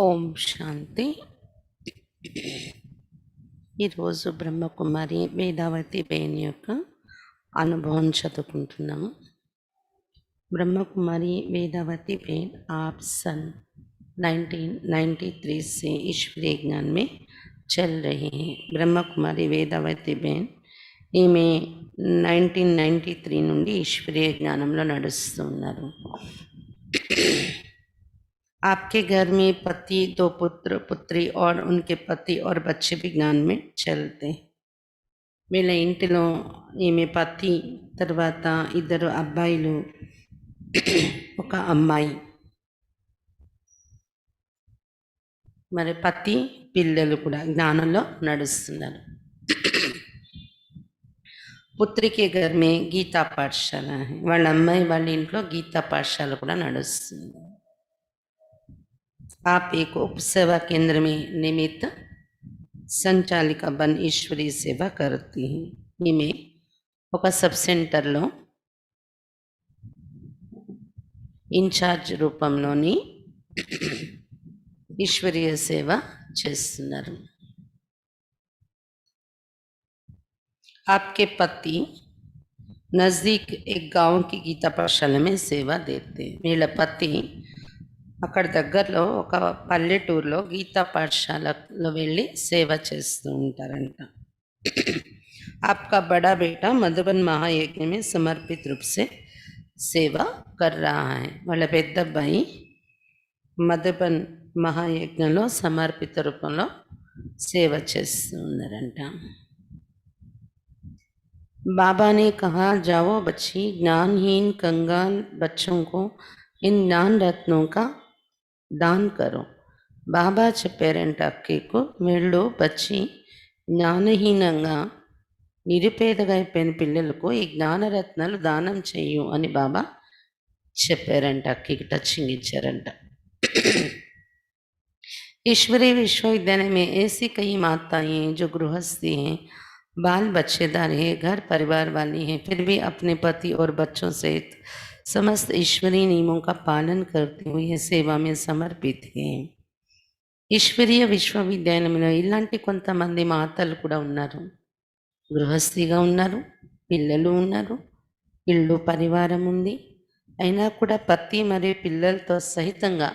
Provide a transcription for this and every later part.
ఓం శాంతి. ఈరోజు బ్రహ్మకుమారి వేదావతి బేన్ యొక్క అనుభవం చదువుకుంటున్నాము. ब्रह्मकुमारी वेदावती बेन आप सन 1993 से ईश्वरीय ज्ञान में चल रहे हैं. ब्रह्मकुमारी वेदावती बेन ఈమె 1993 నుండి ఈశ్వరీయ జ్ఞానంలో నడుస్తున్నారు. आपके घर में पति, 2 पुत्र पुत्री और उनके पति और बच्चे भी ज्ञान में चलते. వీళ్ళ ఇంటిలో ఈమె పతి, తర్వాత 2 అబ్బాయిలు, ఒక అమ్మాయి. మరి పతి పిల్లలు కూడా జ్ఞానంలో నడుస్తున్నారు. పుత్రి के घर में గీతా పాఠశాల, వాళ్ళ అమ్మాయి వాళ్ళ ఇంట్లో గీతా పాఠశాల కూడా నడుస్తుంది. आप एक उप सेवा केंद्र में निमित्त संचालिका बन ईश्वरी सेवा करती हैं. ఈమె ఒక సబ్ సెంటర్లో ఇన్ఛార్జ్ రూపంలోని ఈశ్వరీయ సేవ చేస్తున్నారు. आपके पति नज़दीक एक गांव की गीता पाठशाला में सेवा देते हैं. వీళ్ళ పతి అక్కడ దగ్గరలో ఒక పల్లెటూరులో గీతా పాఠశాలలో వెళ్ళి సేవ చేస్తూ ఉంటారంట. आपका बड़ा बेटा मधुबन महायज्ञ में समर्पित रूप से सेवा कर रहा है. వాళ్ళ పెద్ద అబ్బాయి మధుబన్ మహాయజ్ఞంలో సమర్పిత రూపంలో సేవ చేస్తూ ఉన్నారంట. बाबा ने कहा, जाओ बच्ची, ज्ञानहीन कंगाल बच्चों को इन ज्ञान रत्नों का दान करो. బాబా చెప్పారంట అక్కకు, వెళ్ళు బచ్చి, జ్ఞానహీనంగా నిరుపేదగా అయిపోయిన పిల్లలకు ఈ జ్ఞానరత్నాలు దానం చెయ్యు అని బాబా చెప్పారంట. అక్కకి టచింగ్ ఇచ్చారంట. ईश्वरीय विश्वविद्यालय में ऐसी कई माताएं हैं जो गृहस्थी हैं, बाल बच्चेदार है, घर परिवार वाली हैं, फिर भी अपने पति और बच्चों सहित समस्त ईश्वरीय नियमों का पालन करते हुए सेवा में समर्पित हैं. ఈశ్వరీయ విశ్వవిద్యాలయంలో ఇలాంటి కొంతమంది మాతలు కూడా ఉన్నారు. గృహస్థిగా ఉన్నారు, పిల్లలు ఉన్నారు, ఇల్లు పరివారం ఉంది. అయినా కూడా పతి మరియు పిల్లలతో సహితంగా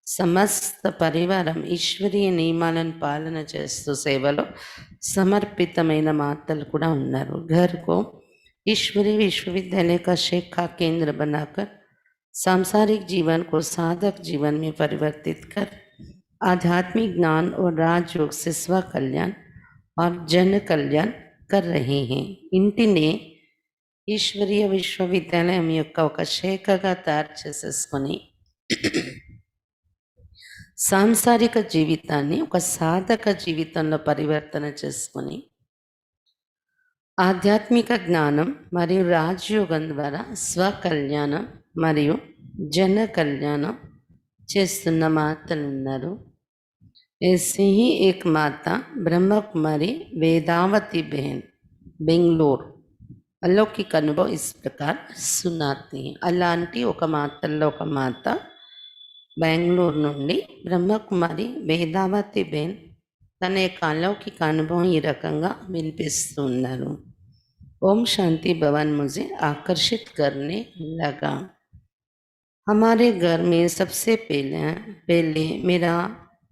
సమస్త పరివారం ఈశ్వరీయ నియమాలను పాలన చేస్తూ సేవలో సమర్పితమైన మాతలు కూడా ఉన్నారు. घर को ईश्वरीय विश्वविद्यालय का शिक्षा केंद्र बनाकर सांसारिक जीवन को साधक जीवन में परिवर्तित कर आध्यात्मिक ज्ञान और राजयोग से स्व कल्याण और जन कल्याण कर रहे हैं. ఇంటిని ఈశ్వరీయ విశ్వవిద్యాలయం యొక్క ఒక శాఖగా తయారు చేసేసుకొని సాంసారిక జీవితాన్ని ఒక సాధక జీవితంలో పరివర్తన చేసుకొని ఆధ్యాత్మిక జ్ఞానం మరియు రాజయోగం ద్వారా స్వకల్యాణం మరియు జన కళ్యాణం చేస్తున్న మాతలు ఉన్నారు. ऐसे ही एक माता ब्रह्म कुमारी वेदावती बहन बेंगलोर अलौकिक अनुभव इस प्रकार सुनाती हैं. అలాంటి ఒక మాతల్లో ఒక మాత బెంగళూరు నుండి బ్రహ్మకుమారి వేదావతి బేన్ తన యొక్క अलौकिक అనుభవం ఈ రకంగా వినిపిస్తూ ఉన్నారు. ओम शांति भवन मुझे आकर्षित करने लगा. हमारे घर में सबसे पहले मेरा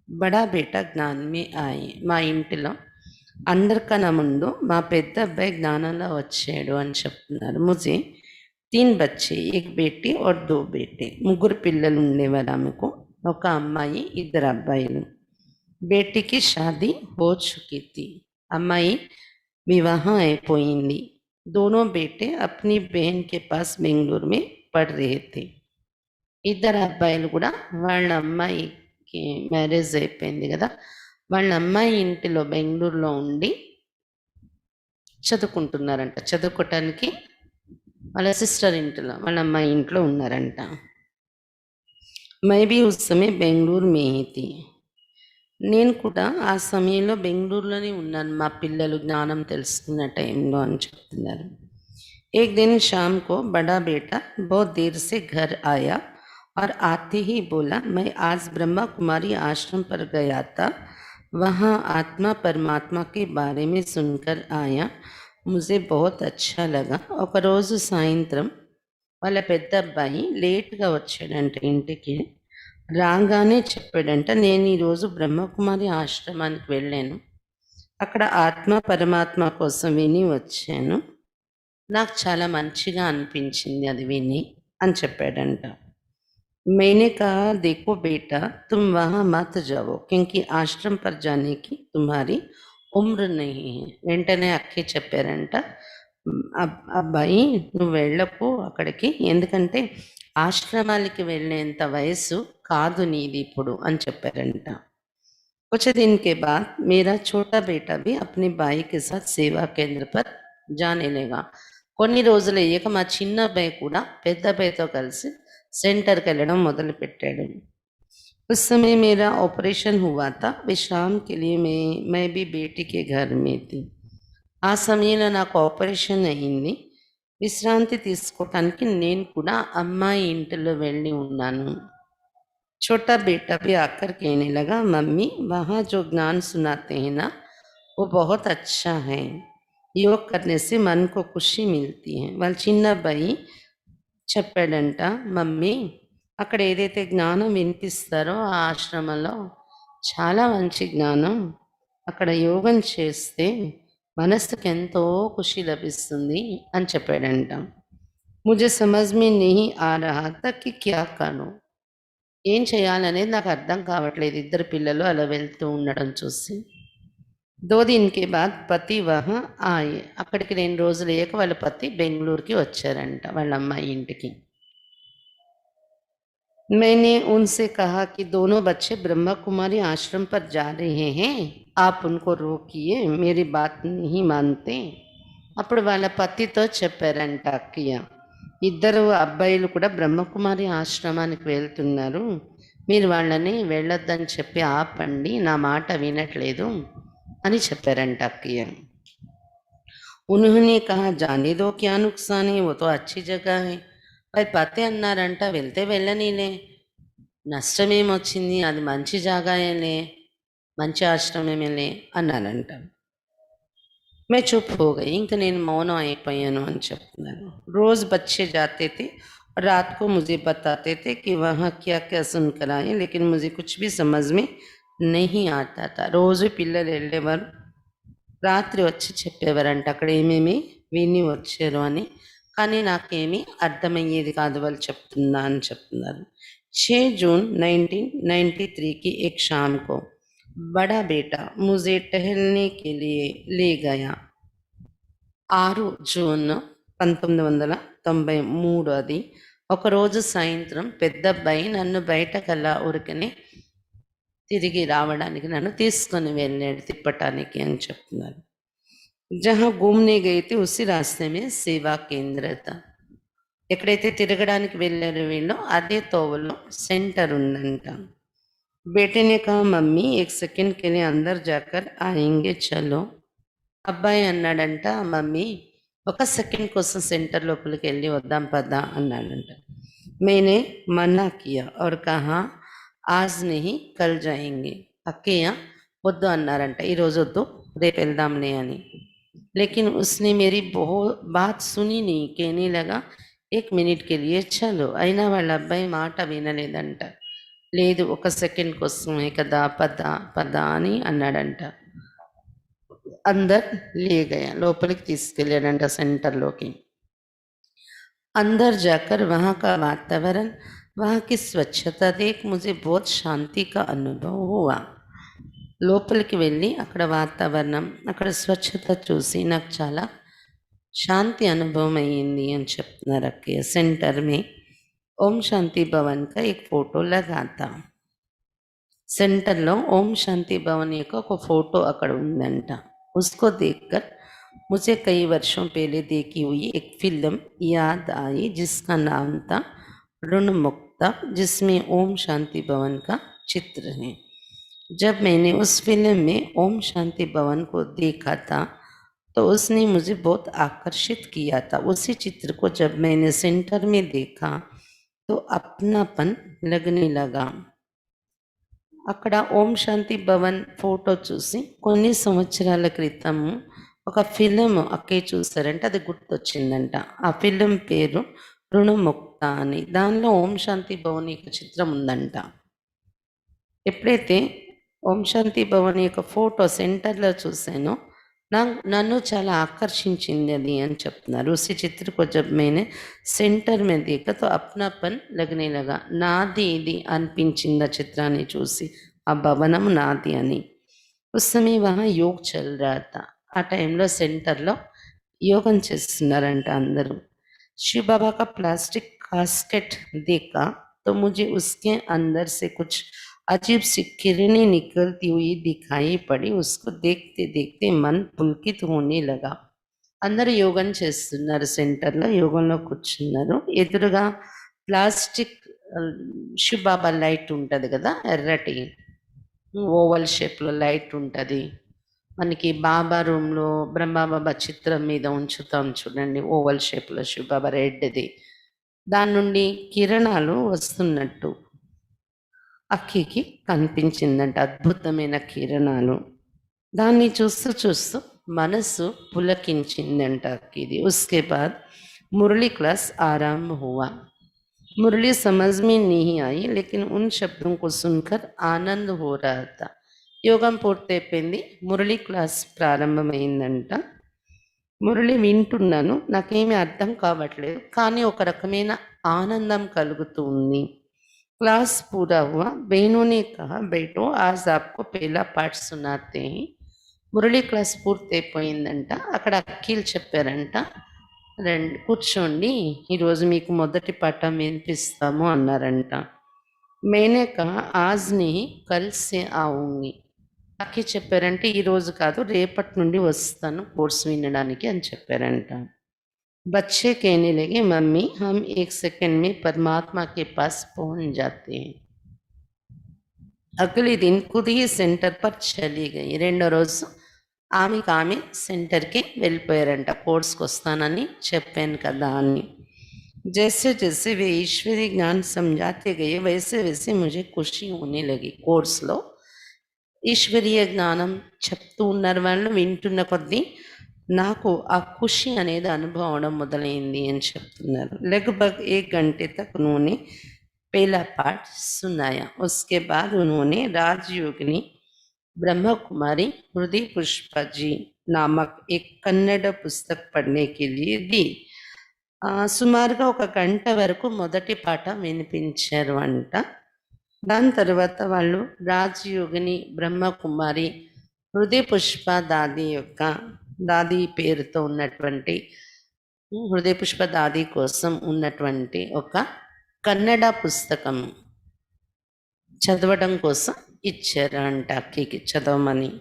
बड़ा बेटा ज्ञान में आए. మా ఇంటిలో అందరికన్నా ముందు మా పెద్ద అబ్బాయి జ్ఞానంలో వచ్చాడు అని చెప్తున్నారు. मुझे 3 बच्चे, एक बेटी और 2 बेटे. ముగ్గురు పిల్లలు ఉండేవారు ఆమెకు, ఒక అమ్మాయి, 2 అబ్బాయిలు. బేటీకి షాదీ హో చుకి थी. అమ్మాయి వివాహం అయిపోయింది. दोनों बेटे अपनी बहन के पास बेंगलुरु में पढ़ रहे थे. 2 అబ్బాయిలు కూడా వాళ్ళ అమ్మాయికి మ్యారేజ్ అయిపోయింది కదా, వాళ్ళ అమ్మాయి ఇంటిలో బెంగళూరులో ఉండి చదువుకుంటున్నారంట. చదువుకోవటానికి వాళ్ళ సిస్టర్ ఇంట్లో, వాళ్ళ అమ్మాయి ఇంట్లో ఉన్నారంట. मैं भी उस समय बेंगलुरु में ही थी. నేను కూడా ఆ సమయంలో బెంగళూరులోనే ఉన్నాను, మా పిల్లలు జ్ఞానం తెలుసుకున్న టైంలో అని చెప్తున్నారు. एक दिन शाम को बड़ा बेटा बहुत देर से घर आया और आते ही बोला, मैं आज ब्रह्मा कुमारी आश्रम पर गया था, वहाँ आत्मा परमात्मा के बारे में सुनकर आया, मुझे बहुत अच्छा लगा. ఒకరోజు సాయంత్రం వాళ్ళ పెద్ద అబ్బాయి లేట్గా వచ్చాడంట ఇంటికి. రాగానే చెప్పాడంట, నేను ఈరోజు బ్రహ్మకుమారి ఆశ్రమానికి వెళ్ళాను, అక్కడ ఆత్మ పరమాత్మ కోసం విని వచ్చాను, నాకు చాలా మంచిగా అనిపించింది అది విని అని చెప్పాడంట. मैंने कहा, देखो बेटा, तुम वहाँ मत जाओ क्योंकि आश्रम पर जाने की तुम्हारी ఉమ్ర నహీ హై. వెంటనే అక్కే చెప్పారంట, అబ్బాయి నువ్వు వెళ్ళకు అక్కడికి, ఎందుకంటే ఆశ్రమాలకి వెళ్ళేంత వయసు కాదు నీది ఇప్పుడు అని చెప్పారంట. कुछ दिन के बाद मेरा छोटा बेटा भी अपने भाई के साथ सेवा केंद्र पर जाने लगा. కొన్ని రోజులు అయ్యాక మా చిన్న అబ్బాయి కూడా పెద్ద అబ్బాయితో కలిసి సెంటర్కి వెళ్ళడం మొదలుపెట్టాడు. उस समय मेरा ऑपरेशन हुआ था, विश्राम के लिए मैं भी बेटी के घर में थी. ఆ సమయంలో నాకు ఆపరేషన్ అయింది, విశ్రాంతి తీసుకోవటానికి నేను కూడా అమ్మాయి ఇంటిలో వెళ్ళి ఉన్నాను. छोटा बेटा भी आकर कहने लगा, मम्मी वहाँ जो ज्ञान सुनाते हैं ना, वो बहुत अच्छा है, योग करने से मन को खुशी मिलती है. వాళ్ళ చిన్న అబ్బాయి చెప్పాడంట, మమ్మీ అక్కడ ఏదైతే జ్ఞానం వినిపిస్తారో ఆ ఆశ్రమంలో చాలా మంచి జ్ఞానం, అక్కడ యోగం చేస్తే మనస్సుకి ఎంతో ఖుషి లభిస్తుంది అని చెప్పాడంట. मुझे समझ में नहीं आ रहा था कि क्या करूं. ఏం చేయాలనేది నాకు అర్థం కావట్లేదు ఇద్దరు పిల్లలు అలా వెళ్తూ ఉండడం చూసి. 2 दिन के बाद పతి వహా ఆయే. అక్కడికి 2 రోజులు అయ్యాక వాళ్ళ పతి బెంగళూరుకి వచ్చారంట వాళ్ళ అమ్మాయి ఇంటికి. मैंने उनसे कहा कि दोनों बच्चे ब्रह्मा कुमारी आश्रम पर जा रहे हैं, आप उनको रोकिए, मेरी बात नहीं मानते. అప్పుడు వాళ్ళ పతితో చెప్పారంట అక్కయ్య, ఇద్దరు అబ్బాయిలు కూడా బ్రహ్మకుమారి ఆశ్రమానికి వెళ్తున్నారు, మీరు వాళ్ళని వెళ్ళొద్దని చెప్పి ఆపండి, నా మాట వినట్లేదు అని చెప్పారంట అక్కయ్య. उन्होंने कहा, जाने दो, क्या नुकसान है, वो तो अच्छी जगह है. మరి పతి అన్నారంట, వెళ్తే వెళ్ళనీలే, నష్టమేమొచ్చింది, అది మంచి జాగాయేలే, మంచి ఆశ్రమమేలే అన్నారంట. मैं चुप हो गई, इंक నేను మౌనం అయిపోయాను అని చెప్తున్నారు. रोज बच्चे जाते थे और रात को मुझे बताते थे कि वहाँ क्या क्या सुनकर आए, लेकिन मुझे कुछ भी समझ में नहीं आता था. రోజు పిల్లలు వెళ్ళేవారు, రాత్రి వచ్చి చెప్పేవారంట అక్కడ ఏమేమి విని వచ్చారు అని, కానీ నాకేమీ అర్థమయ్యేది కాదు వాళ్ళు చెప్తున్నా అని చెప్తున్నారు. 6 जून 1993 की एक शाम को बड़ा बेटा मुझे टहलने के लिए ले गया. 6 జూన్ 1993 అది. ఒకరోజు సాయంత్రం పెద్ద అబ్బాయి నన్ను బయటకల్లా ఊరికనే తిరిగి రావడానికి నన్ను తీసుకొని వెళ్ళాడు తిప్పటానికి అని చెప్తున్నారు. జహా घूमने गए थे उसी रास्ते में सेवा केंद्र था. ఎక్కడైతే తిరగడానికి వెళ్ళారో వీళ్ళు అదే తోవలో సెంటర్ ఉందంట. बेटे ने कहा, मम्मी एक सेकंड के लिए अंदर जाकर आएंगे, चलो. అబ్బాయి అన్నాడంట, మమ్మీ ఒక సెకండ్ కోసం సెంటర్ లోపలికి వెళ్ళి వద్దాం పదా అన్నాడంట. मैंने मना किया और कहा, आज नहीं कल जाएंगे. అక్కయ్య వద్దు అన్నారంట, ఈరోజు వద్దు రేపు వెళ్దాంలే అని. लेकिन उसने मेरी बहुत बात सुनी नहीं, कहने लगा, 1 मिनट के लिए चलो. అయినా వాళ్ళ అబ్బాయి మాట వినలేదంట. లేదు ఒక సెకండ్ కోసమే కదా, పద పద అని అన్నాడంట. అందర్ లే గయా, లోపలికి తీసుకెళ్ళాడంట సెంటర్లోకి. अंदर जाकर वहाँ का वातावरण, वहाँ की स्वच्छता देख मुझे बहुत शांति का अनुभव हुआ. లోపలికి వెళ్ళి అక్కడ వాతావరణం, అక్కడ స్వచ్ఛత చూసి నాకు చాలా శాంతి అనుభవం అయ్యింది అని చెప్తున్నారు అక్కయ్య. సెంటర్ మే ఓం శాంతి భవన్ కా एक फोटो लगा था. సెంటర్లో ఓం శాంతి భవన్ యొక్క ఒక ఫోటో అక్కడ ఉందంట. उसको देखकर मुझे कई वर्षों पहले देखी हुई एक फिल्म याद आई जिसका नाम था ऋण मुक्ता, जिसमें ओम शांति भवन का चित्र है. जब मैंने उस फिल्म में ओम शांति भवन को देखा था तो उसने मुझे बहुत आकर्षित किया था. उसी चित्र को जब मैंने सेंटर में देखा तो अपनापन लगने लगा। అక్కడ ఓం శాంతి భవన్ ఫోటో చూసి కొన్ని సంవత్సరాల క్రితం ఒక ఫిలిం అక్కే చూసారంటే అది గుర్తొచ్చిందంట. ఆ ఫిలిం పేరు రుణముక్త అని. దానిలో ఓం శాంతి భవన్ యొక్క చిత్రం ఉందంట. ఎప్పుడైతే ఓం శాంతి భవన్ యొక్క ఫోటో సెంటర్లో చూసానో నన్ను చాలా ఆకర్షించింది అది అని చెప్తున్నారు. ఉసి చిత్ర को जब मैंने సెంటర్ में देखा तो अपनापन लगने लगा. నాది ఇది అనిపించింది ఆ చిత్రాన్ని చూసి. ఆ భవనం నాది అని. उस समय वहाँ योग चल रहा था. ఆ టైంలో సెంటర్లో యోగం చేస్తున్నారంట అందరూ. शिव बाबा का प्लास्टिक कास्केट देखा तो मुझे उसके अंदर से कुछ अजीब सी किरणें निकलती हुई दिखाई पड़ी. उसको देखते देखते मन पुलकित होने लगा. అందరూ యోగం చేస్తున్నారు సెంటర్లో. యోగంలో కూర్చున్నారు. ఎదురుగా ప్లాస్టిక్ శివబాబా లైట్ ఉంటుంది కదా, ఎర్రటి ఓవల్ షేప్లో లైట్ ఉంటుంది. మనకి బాబా రూమ్లో బ్రహ్మబాబా చిత్రం మీద ఉంచుతాం చూడండి, ఓవల్ షేప్లో శివబాబా రెడ్ది. దాని నుండి కిరణాలు వస్తున్నట్టు అక్కికి కనిపించిందంట, అద్భుతమైన కిరణాలు. దాన్ని చూస్తూ చూస్తూ మనసు పులకించిందంట అక్కిది. उसके बाद मुरली क्लास आरंभ हुआ. मुरली समझ में नहीं आई लेकिन उन शब्दों को सुनकर आनंद हो रहा था. యోగం పూర్తయిపోయింది, మురళి క్లాస్ ప్రారంభమైందంట. మురళి వింటున్నాను, నాకేమీ అర్థం కావట్లేదు, కానీ ఒక రకమైన ఆనందం కలుగుతూ ఉంది. क्लास पूरा हुआ. बहनों ने कहा बेटो आज आपको पहला पाठ सुनाते हैं. మురళి క్లాస్ పూర్తయిపోయిందంట. అక్కడ అక్కీలు చెప్పారంట, రండి కూర్చోండి, ఈరోజు మీకు మొదటి పాఠం వినిపిస్తాము అన్నారంట. మేనే కహా ఆజ్ नहीं कल से आऊंगी. అక్కి చెప్పారంటే ఈరోజు కాదు రేపటి నుండి వస్తాను కోర్స్ వినడానికి అని చెప్పారంట. बच्चे कहने लगे मम्मी हम 1 सेकंड में परमात्मा के पास पहुंच जाते हैं. अगले दिन खुद ही सेंटर पर चली गई. రెండో రోజు ఆమె సెంటర్కి వెళ్ళిపోయారంట. కోర్స్కి వస్తానని చెప్పాను కదా అని. जैसे जैसे वे ईश्वरीय ज्ञान समझाते गए वैसे वैसे मुझे खुशी होने लगी. కోర్స్లో ఈశ్వరీయ జ్ఞానం చెప్తూ ఉన్నారు వాళ్ళు. వింటున్న కొద్దీ నాకు ఆ ఖుషి అనేది అనుభవం అవడం మొదలైంది అని చెప్తున్నారు. लगभग 1 घंटे तक उन्होंने पहला पाठ सुनाया. उसके बाद उन्होंने राजयोगिनी ब्रह्म कुमारी हृदय पुष्पा जी नामक एक कन्नड़ पुस्तक पढ़ने के लिए दी. సుమారుగా 1 గంట వరకు మొదటి పాఠం వినిపించారు అంట. దాని తర్వాత వాళ్ళు రాజయోగిని బ్రహ్మకుమారి హృదయ పుష్ప దాది పేరుతో ఉన్నటువంటి హృదయ పుష్ప దాది కోసం ఉన్నటువంటి ఒక కన్నడ పుస్తకం చదవడం కోసం ఇచ్చారు అంట అక్కకి చదవమని.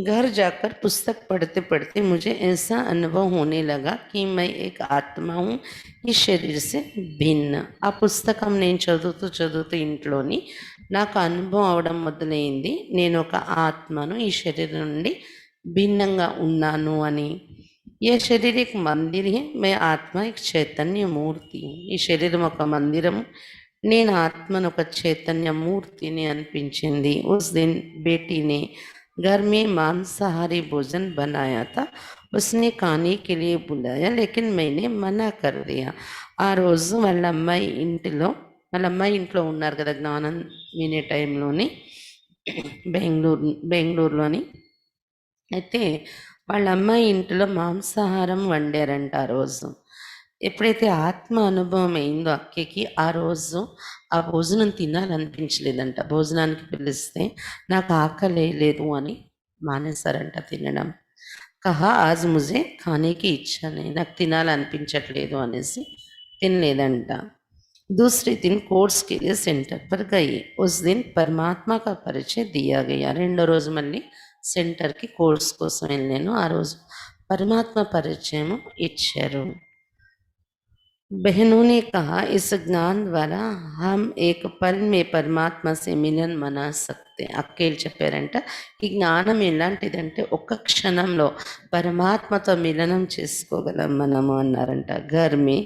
घर जाकर पुस्तक पढ़ते पढ़ते मुझे ऐसा अनुभव होने लगा कि मैं एक आत्मा हूँ ఈ శరీర से భిన్న. ఆ పుస్తకం నేను చదువుతూ ఇంట్లోని నాకు అనుభవం అవడం మొదలైంది, నేను ఒక ఆత్మను, ఈ శరీరం నుండి భిన్నంగా ఉన్నాను అని. ఏ శరీర एक मंदिर है, मैं आत्मा एक चैतन्य मूर्ति हूँ. ఈ శరీరం ఒక మందిరము, నేను ఆత్మను ఒక చైతన్య మూర్తిని అనిపించింది. उस दिन बेटी ने घर में मांसाहारी भोजन बनाया था. उसने खाने के लिए बुलाया लेकिन मैंने मना कर दिया. ఆ రోజు వాళ్ళ అమ్మాయి ఇంట్లో ఉన్నారు కదా జ్ఞానం వినే టైంలోని బెంగళూరులోని. అయితే వాళ్ళ అమ్మాయి ఇంట్లో మాంసాహారం వండారంట ఆ రోజు. ఎప్పుడైతే ఆత్మ అనుభవం అయిందో అక్కకి ఆ రోజు ఆ భోజనం తినాలనిపించలేదంట. భోజనానికి పిలిస్తే నాకు ఆకలి లేదు అని మానేశారంట తినడం. కహా ఆజ్ ముజే ఖానేకి ఇచ్చానే, నాకు తినాలనిపించట్లేదు అనేసి తినలేదంట. दूसरे दिन कोर्स के लिए सेंटर पर गई. उस दिन परमात्मा का परिचय दिया गया. రెండో రోజు మళ్ళీ సెంటర్కి కోర్స్ కోసం వెళ్ళాను. ఆ రోజు పరమాత్మ పరిచయం ఇచ్చారు. बहनों ने कहा इस ज्ञान द्वारा हम एक पल में పరమాత్మ से మిలన్ మనా సక్తే అక్కేలు చెప్పారంట ఈ జ్ఞానం ఎలాంటిదంటే ఒక్క క్షణంలో పరమాత్మతో మిలనం చేసుకోగలం మనము అన్నారంట घर में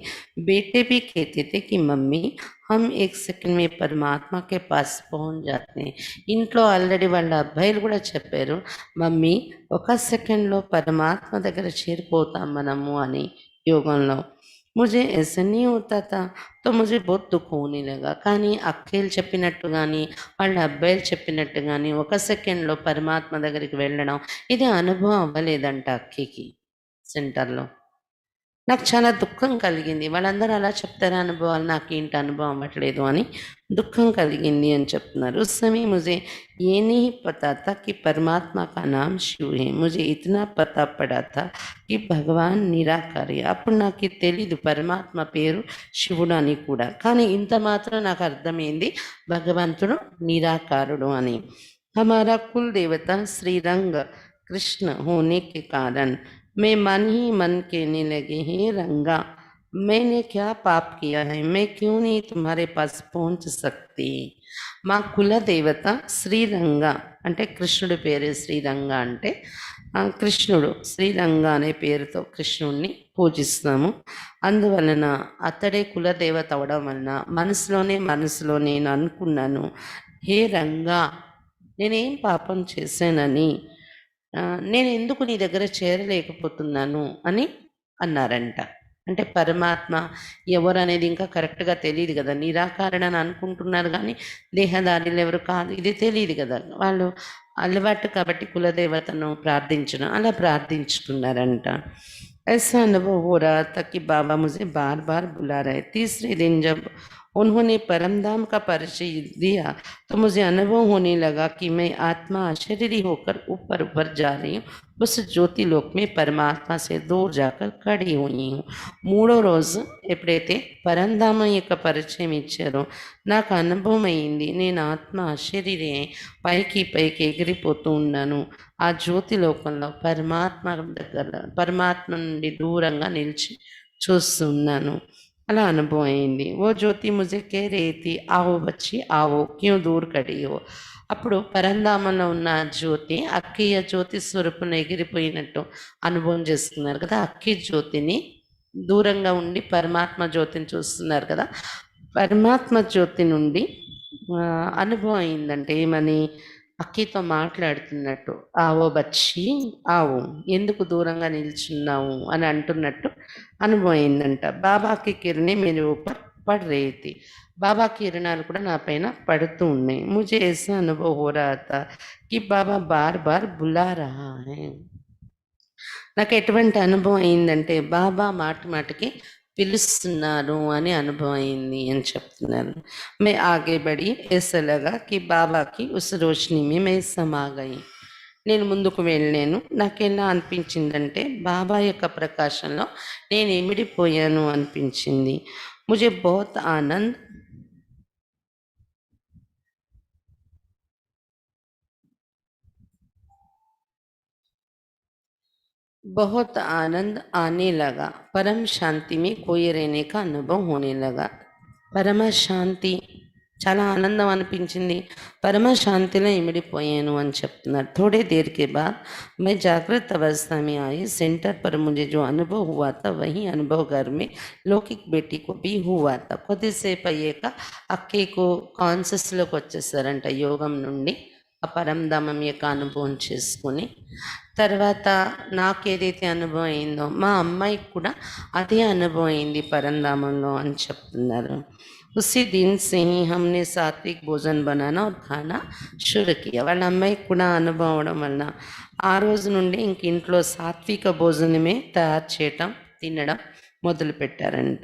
बेटे भी कहते थे कि मम्मी हम एक सेकंड में परमात्मा के पास पहुंच जाते हैं ఇంట్లో ఆల్రెడీ వాళ్ళ అబ్బాయిలు కూడా చెప్పారు మమ్మీ ఒక సెకండ్లో పరమాత్మ దగ్గర చేరిపోతాం మనము అని యోగంలో मुझे ऐसा नहीं होता था तो मुझे बहुत దుఃఖ होने लगा కానీ అక్కయ్యలు చెప్పినట్టు కానీ వాళ్ళ అబ్బాయిలు చెప్పినట్టు కానీ ఒక సెకండ్లో పరమాత్మ దగ్గరికి వెళ్ళడం ఇది అనుభవం అవ్వలేదంట అక్కకి సెంటర్లో నాకు చాలా దుఃఖం కలిగింది వాళ్ళందరూ అలా చెప్తారా అనుభవాలు నాకేంటి అనుభవం అవ్వట్లేదు అని దుఃఖం కలిగింది అని చెప్తున్నారు उस समय मुझे ये नहीं पता था कि परमात्मा का नाम शिव है मुझे इतना पता पड़ा था कि భగవాన్ నిరాకారి అప్పుడు నాకు తెలీదు పరమాత్మ పేరు శివుడు అని కూడా కానీ ఇంత మాత్రం నాకు అర్థమైంది భగవంతుడు నిరాకారుడు అని हमारा कुल देवता श्रीरंग कृष्ण होने के कारण मैं मन ही मन कहने लगे हे रंगा मैंने क्या पाप किया है मैं क्यों नहीं तुम्हारे पास पहुंच सकती మా కుల దేవత శ్రీరంగ అంటే కృష్ణుడి పేరే శ్రీరంగ అంటే కృష్ణుడు శ్రీరంగ అనే పేరుతో కృష్ణుడిని పూజిస్తాము అందువలన అతడే కులదేవత అవడం వలన మనసులో నేను అనుకున్నాను హే రంగా నేనేం పాపం చేశానని నేను ఎందుకు నీ దగ్గర చేరలేకపోతున్నాను అని అన్నారంట అంటే పరమాత్మ ఎవరు అనేది ఇంకా కరెక్ట్గా తెలియదు కదా నిరాకారణని అనుకుంటున్నారు కానీ దేహదారులు ఎవరు కాదు ఇది తెలియదు కదా వాళ్ళు అలవాటు కాబట్టి కులదేవతను ప్రార్థించడం అలా ప్రార్థించుకున్నారంట ऐसा अनुभव हो रहा था कि बाबा मुझे बार बार बुला रहे तीसरे दिन जब उन्होंने परमधाम का परिचय दिया तो मुझे अनुभव होने लगा कि मैं आत्मा अशरीरी होकर ऊपर ऊपर जा रही हूँ उस ज्योति लोक में परमात्मा से दूर जाकर खड़ी हुई हूँ మూడో రోజు ఎప్పుడైతే పరంధామం యొక్క పరిచయం ఇచ్చారో నాకు అనుభవం అయింది నేను ఆత్మ అశరీరే పైకి పైకి ఎగిరిపోతూ ఉన్నాను ఆ జ్యోతి లోకంలో పరమాత్మ దగ్గర పరమాత్మ నుండి దూరంగా నిలిచి చూస్తున్నాను అలా అనుభవం అయింది ఓ జ్యోతి ముజే కే రేతి ఆవో బచ్చి ఆవో క్యూ దూర్ కడి హో అప్పుడు పరంధామంలో ఉన్న జ్యోతి అక్కయ్య జ్యోతి స్వరూపును ఎగిరిపోయినట్టు అనుభవం చేస్తున్నారు కదా అక్కి జ్యోతిని దూరంగా ఉండి పరమాత్మ జ్యోతిని చూస్తున్నారు కదా పరమాత్మ జ్యోతి నుండి అనుభవం అయిందంటే ఏమని అక్కితో మాట్లాడుతున్నట్టు ఆవో బచ్చి ఆవు ఎందుకు దూరంగా నిల్చున్నావు అని అంటున్నట్టు అనుభవం అయిందంట బాబాకి కిరణి మీరు ऊपर पड़ रही थी बाबा किरणाలు కూడా నా పైన పడుతూ ఉన్నాయి मुझे ऐसा अनुभव हो रहा था कि बाबा बार बार बुला रहा है నాకు ఎటువంటి అనుభవం అయిందంటే బాబా మాటి మాటికి పిలుస్తున్నారు అని అనుభవం అయింది అని చెప్తున్నారు మే ఆగే బడి ऐसा लगा कि बाबा की उस रोशनी में मैं समा गई నేను ముందుకు వెళ్ళాను నాకు ఎలా అనిపించిందంటే బాబా యొక్క ప్రకాశంలో నేను ఇమిడిపోయాను అనిపించింది मुझे बहुत आनंद बहुत आनंद आने लगा परम शांति में कोई रहने का अनुभव होने लगा పరమ శాంతి చాలా ఆనందం అనిపించింది పరమ శాంతిలో ఇమిడిపోయాను అని చెప్తున్నారు थोड़े देर के बाद मैं जागृत अवस्था में आई सेंटर पर मुझे जो अनुभव हुआ था वही अनुभव घर में लौकिक बेटी को भी हुआ था కొద్దిసేపు అయ్యాక అక్కయ్యకు కాన్షియస్లోకి వచ్చేసారంట యోగం నుండి ఆ పరంధామం యొక్క అనుభవం చేసుకుని తర్వాత నాకు ఏదైతే అనుభవం అయిందో మా అమ్మాయికి కూడా అదే అనుభవం అయింది పరంధామంలో అని చెప్తున్నారు उसी दिन से ही हमने सात्विक भोजन बनाना और खाना शुरू किया వాళ్ళ అమ్మాయికి కూడా అనుభవం అవడం వలన ఆ రోజు నుండి ఇంక ఇంట్లో సాత్విక భోజనమే తయారు చేయటం తినడం మొదలుపెట్టారంట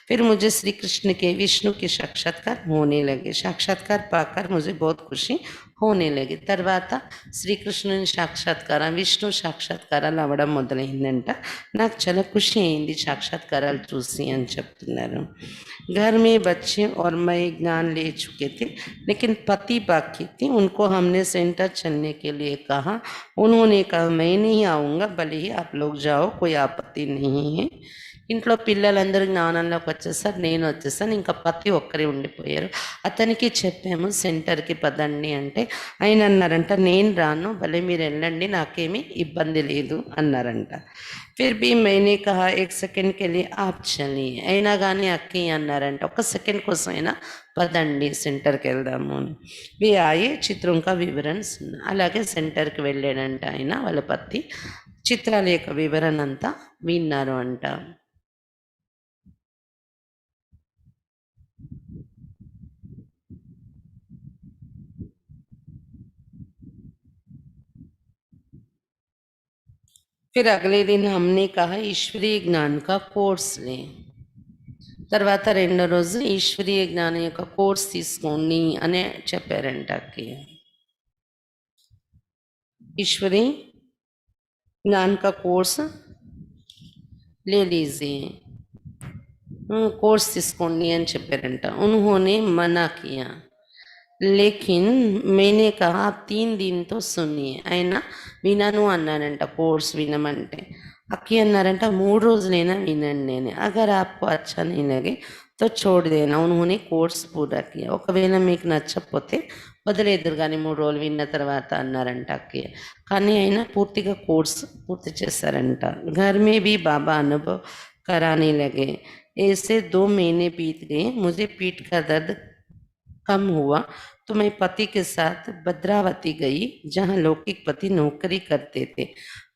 फिर मुझे श्री कृष्ण के विष्णु के साक्षात्कार होने लगे साक्षात्कार पाकर मुझे बहुत खुशी होने लगी తర్వాత శ్రీకృష్ణుని సాక్షాత్కారం విష్ణు సాక్షాత్కారాలు అవ్వడం మొదలైందంట నాకు చాలా ఖుషి అయింది సాక్షాత్కారాలు చూసి అని చెప్తున్నారు घर में बच्चे और मैं ज्ञान ले चुके थे लेकिन पति बाकी थी उनको हमने सेंटर चलने के लिए कहा उन्होंने कहा मैं नहीं आऊँगा भले ही आप लोग जाओ कोई आपत्ति नहीं है ఇంట్లో పిల్లలందరూ జ్ఞానంలోకి వచ్చేసారు, నేను వచ్చేసాను, ఇంకా పతి ఒక్కరే ఉండిపోయారు. అతనికి చెప్పాము సెంటర్కి పదండి అంటే ఆయన అన్నారంట, నేను రాను, భలే మీరు వెళ్ళండి, నాకేమీ ఇబ్బంది లేదు అన్నారంట. फिर भी मैंने कहा एक सेकंड के लिए आप चलिए, అయినా కానీ అక్కయ్య అన్నారంట, ఒక సెకండ్ కోసం అయినా పదండి సెంటర్కి వెళ్దాము అని. వి ఆయే చిత్రం కా వివరణ సున్నా. అలాగే సెంటర్కి వెళ్ళాడంట ఆయన, వాళ్ళ పత్తి చిత్రాల యొక్క వివరణ అంతా విన్నారు అంట. फिर अगले दिन हमने कहा ईश्वरीय ज्ञान का कोर्स लें. తర్వాత రెండో రోజు ఈశ్వరీయ జ్ఞానం యొక్క కోర్స్ తీసుకోండి అనే చెప్పారంట అక్కయ్య. ईश्वरीय ज्ञान का कोर्स ले लीजिए, कोर्स తీసుకోండి అని చెప్పారంట. उन्होंने मना किया, लेकिन मैंने कहा आप 3 दिन तो सुनिए. ఆయన వినను అన్నానంట కోర్స్ వినమంటే. అక్కి అన్నారంట 3 రోజులైనా వినండి అని. అగర్ ఆప్కో అచ్చా नहीं लगे तो छोड़ देना. उन्होंने కోర్స్ పూరా కియా. ఒకవేళ మీకు నచ్చకపోతే వదిలేదురు కానీ 3 రోజులు విన్న తర్వాత అన్నారంట అక్కయ్య. కానీ ఆయన పూర్తిగా కోర్స్ పూర్తి చేశారంట. घर में भी बाबा अनुभव कराने लगे. ऐसे 2 महीने बीत गए. मुझे पीठ का दर्द कम हुआ तो मैं पति के साथ భద్రావతి गई, जहाँ लौकिक पति नौकरी करते थे.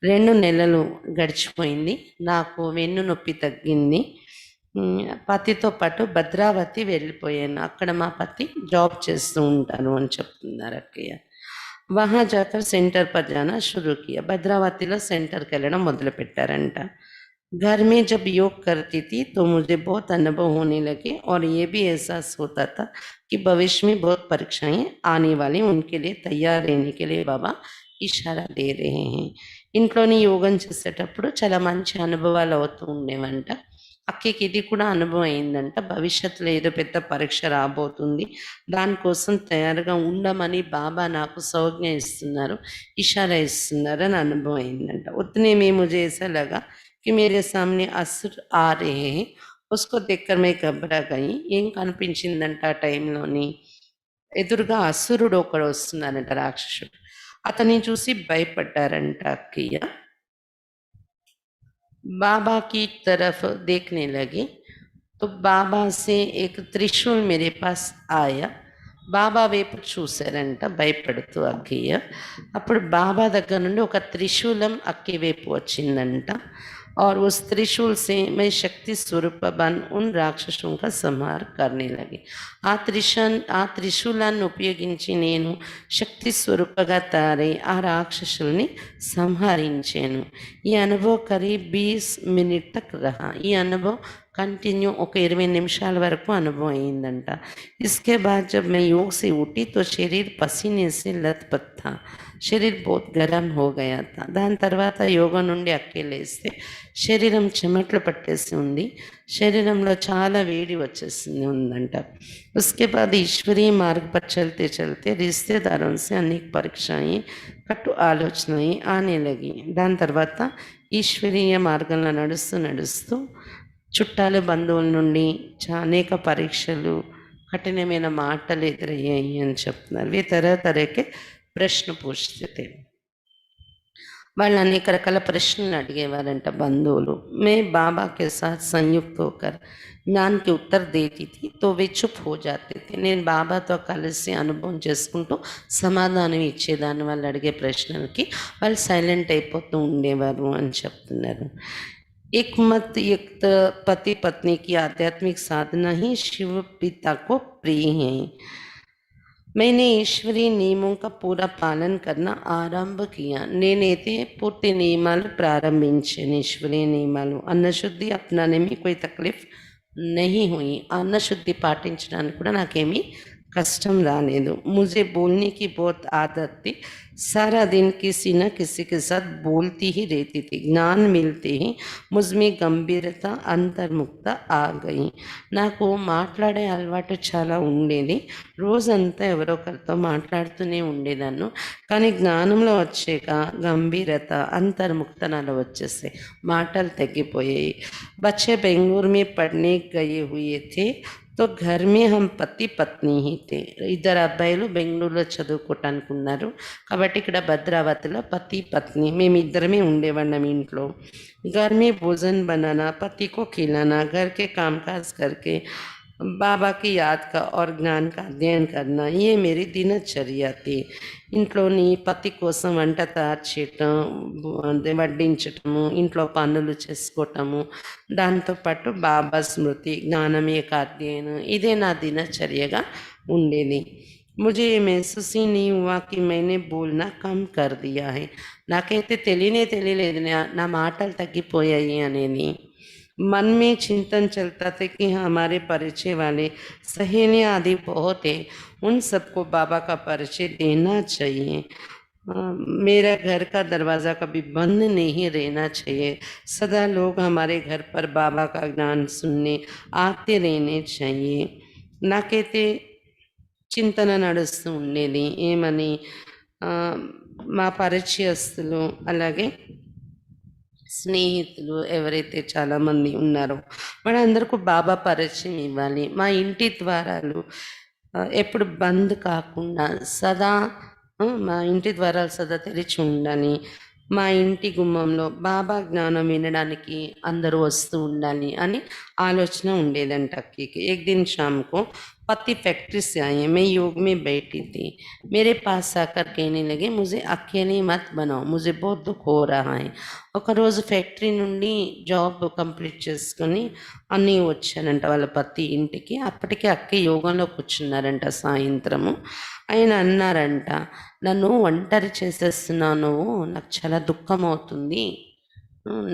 2 నెలలు గడిచిపోయింది, నాకు వెన్ను నొప్పి తగ్గింది, పతితో పాటు భద్రావతి వెళ్ళిపోయాను. అక్కడ మా పతి జాబ్ చేస్తూ ఉంటాను అని చెప్తున్నారు అక్కయ్య. वहाँ जाकर सेंटर पर जाना शुरू किया. భద్రావతిలో సెంటర్కి వెళ్ళడం మొదలుపెట్టారంట. घर में जब योग करती थी तो मुझे बहुत अनुभव होने लगे और ये भी एहसास होता था कि भविष्य में बहुत परीक्षाएं आने वाली, उनके लिए तैयार रहने के लिए बाबा इशारा दे रहे हैं. ఇంట్లోని యోగం చేసేటప్పుడు చాలా మంచి అనుభవాలు అవుతూ ఉండేవంట. అక్కకి ఇది కూడా అనుభవం అయిందంట. భవిష్యత్తులో ఏదో పెద్ద పరీక్ష రాబోతుంది, దానికోసం తయారుగా ఉండమని బాబా నాకు సౌజ్ఞ ఇస్తున్నారు, ఇషారా ఇస్తున్నారు అని అనుభవం అయిందంట. ఉత్తనే में मुझे ऐसा लगा कि मेरे सामने असुर आ रहे हैं. उसको देखकर मैं घबरा गई. ఏం కనిపించిందంట ఆ టైంలోని, ఎదురుగా అసురుడు ఒకడు వస్తున్నారంట, రాక్షసుడు. అతన్ని చూసి భయపడ్డారంట అక్కయ్య. बाबा की तरफ देखने लगे तो बाबा से एक त्रिशूल मेरे पास आया. బాబా వైపు చూశారంట భయపడుతూ అక్కయ్య. అప్పుడు బాబా దగ్గర నుండి ఒక త్రిశూలం అక్కి వైపు వచ్చిందంట. और उस त्रिशूल से मैं शक्ति स्वरूप बन उन राक्षसों का संहार करने लगी. ఆ త్రిశూలాన్ని ఉపయోగించి నేను శక్తి స్వరూపగా తయారై ఆ రాక్షసుల్ని సంహరించాను. ఈ అనుభవం కరీబ్ 20 మినిట్ తక్ రహా. ఈ అనుభవం कंटिन्यू ఒక 20 నిమిషాల వరకు అనుభవం అయిందంట. इसके बाद जब मैं योग से उठी तो शरीर पसीने से लथपथ था, शरीर बहुत गर्म हो गया था. దాని తర్వాత యోగం నుండి అక్కేలేస్తే శరీరం చెమట్లు పట్టేసి ఉంది, శరీరంలో చాలా వేడి వచ్చేసింది ఉందంట. उसके बाद ईश्वरीय मार्ग पर चलते चलते रिश्तेदारों से अनेक परीक्षाएं కట్టు ఆలోచనలు ఆనే లగి. దాని తర్వాత ఈశ్వరీయ మార్గంలో నడుస్తూ నడుస్తూ చుట్టాలు బంధువుల నుండి అనేక పరీక్షలు, కఠినమైన మాటలు ఎదురయ్యాయి అని చెప్తున్నారు. వే तरह तरह के ప్రశ్న పూछते. వాళ్ళు అనేక రకాల ప్రశ్నలు అడిగేవారంట బంధువులు. మే బాబా के साथ संयुक्त होकर ज्ञान के उत्तर देती थी तो वे चुप हो जाते थे. నేను బాబాతో కలిసి అనుభవం చేసుకుంటూ సమాధానం ఇచ్చేదాన్ని వాళ్ళు అడిగే ప్రశ్నలకి, వాళ్ళు సైలెంట్ అయిపోతూ ఉండేవారు అని చెప్తున్నారు. एक मत युक्त पति पत्नी की आध्यात्मिक साधना ही शिव पिता को प्रिय है. मैंने ईश्वरीय नियमों का पूरा पालन करना आरंभ किया. నేనైతే పూర్తి నియమాలు ప్రారంభించాను, ఈశ్వరీయ నియమాలు. అన్నశుద్ధి अपनाने में कोई तकलीफ नहीं हुई. అన్నశుద్ధి పాటించడానికి కూడా నాకేమీ कष्टम रानेदो। मुझे बोलने की बहुत आदत थी, सारा दिन किसी न किसी के साथ बोलती ही रहती थी। ज्ञान मिलते ही मुझ में గంభీరత అంతర్ముక్త ఆ గయి. నాకు మాట్లాడే అలవాటు చాలా ఉండేది. రోజంతా ఎవరో ఒకరితో మాట్లాడుతూనే ఉండేదాన్ని. కానీ జ్ఞానంలో వచ్చాక గంభీరత అంతర్ముక్త నాలో వచ్చేసాయి, మాటలు తగ్గిపోయాయి. बच्चे बेंगलुरु में पढ़ने गए हुए थे, तो घर में हम పతి పత్ని ही थे. ఇద్దరు అబ్బాయిలు బెంగళూరులో చదువుకోవటానికి ఉన్నారు కాబట్టి ఇక్కడ భద్రావతిలో పతి పత్ని మేమిద్దరమే ఉండేవాళ్ళం ఇంట్లో. घर में भोजन बनाना, पति को खिलाना, घर के कामकाज करके बाबा की याद का और ज्ञान का अध्ययन करना, ये मेरी दिनचर्या थी. ఇంట్లోని పతి కోసం వంట తయారు చేయటం, అదే వడ్డించటము, ఇంట్లో పనులు చేసుకోవటము, దాంతోపాటు బాబా స్మృతి, జ్ఞానం యొక్క అధ్యయనం, ఇదే నా దినచర్యగా ఉండేది. मुझे ये महसूस ही नहीं हुआ कि मैंने बोलना कम कर दिया है. నాకైతే తెలియలేదు నా మాటలు తగ్గిపోయాయి అనేది. मन में चिंतन चलता था कि हमारे परिचय वाले सहेलियाँ आदि बहुत है, उन सबको बाबा का परिचय देना चाहिए. मेरा घर का दरवाज़ा कभी बंद नहीं रहना चाहिए. सदा लोग हमारे घर पर बाबा का ज्ञान सुनने आते रहने चाहिए. నాకైతే చింతన నడుస్తూ ఉండేది. ఏమని, మా పరిచయస్తులు అలాగే స్నేహితులు ఎవరైతే చాలామంది ఉన్నారో వాళ్ళందరికీ బాబా పరిచయం ఇవ్వాలి. మా ఇంటి ద్వారాలు ఎప్పుడు బంద్ కాకుండా సదా మా ఇంటి ద్వారాలు సదా తెరిచి ఉండాలి. మా ఇంటి గుమ్మంలో బాబా జ్ఞానం వినడానికి అందరూ వస్తూ ఉండాలి అని ఆలోచన ఉండేదంట అక్కకి. एक दिन शाम को पति फैक्ट्री से आए, मैं योग में बैठी थी. मेरे पास आकर कहने लगे, मुझे अकेले मत बनाओ, मुझे बहुत दुख हो रहा है. ఒకరోజు ఫ్యాక్టరీ నుండి జాబ్ కంప్లీట్ చేసుకొని అన్నీ వచ్చానంట వాళ్ళ పతి ఇంటికి. అప్పటికే అక్క యోగంలో కూర్చున్నారంట సాయంత్రము. ఆయన అన్నారంట, నన్ను ఒంటరి చేసేస్తున్నావు నువ్వు, నాకు చాలా దుఃఖం అవుతుంది,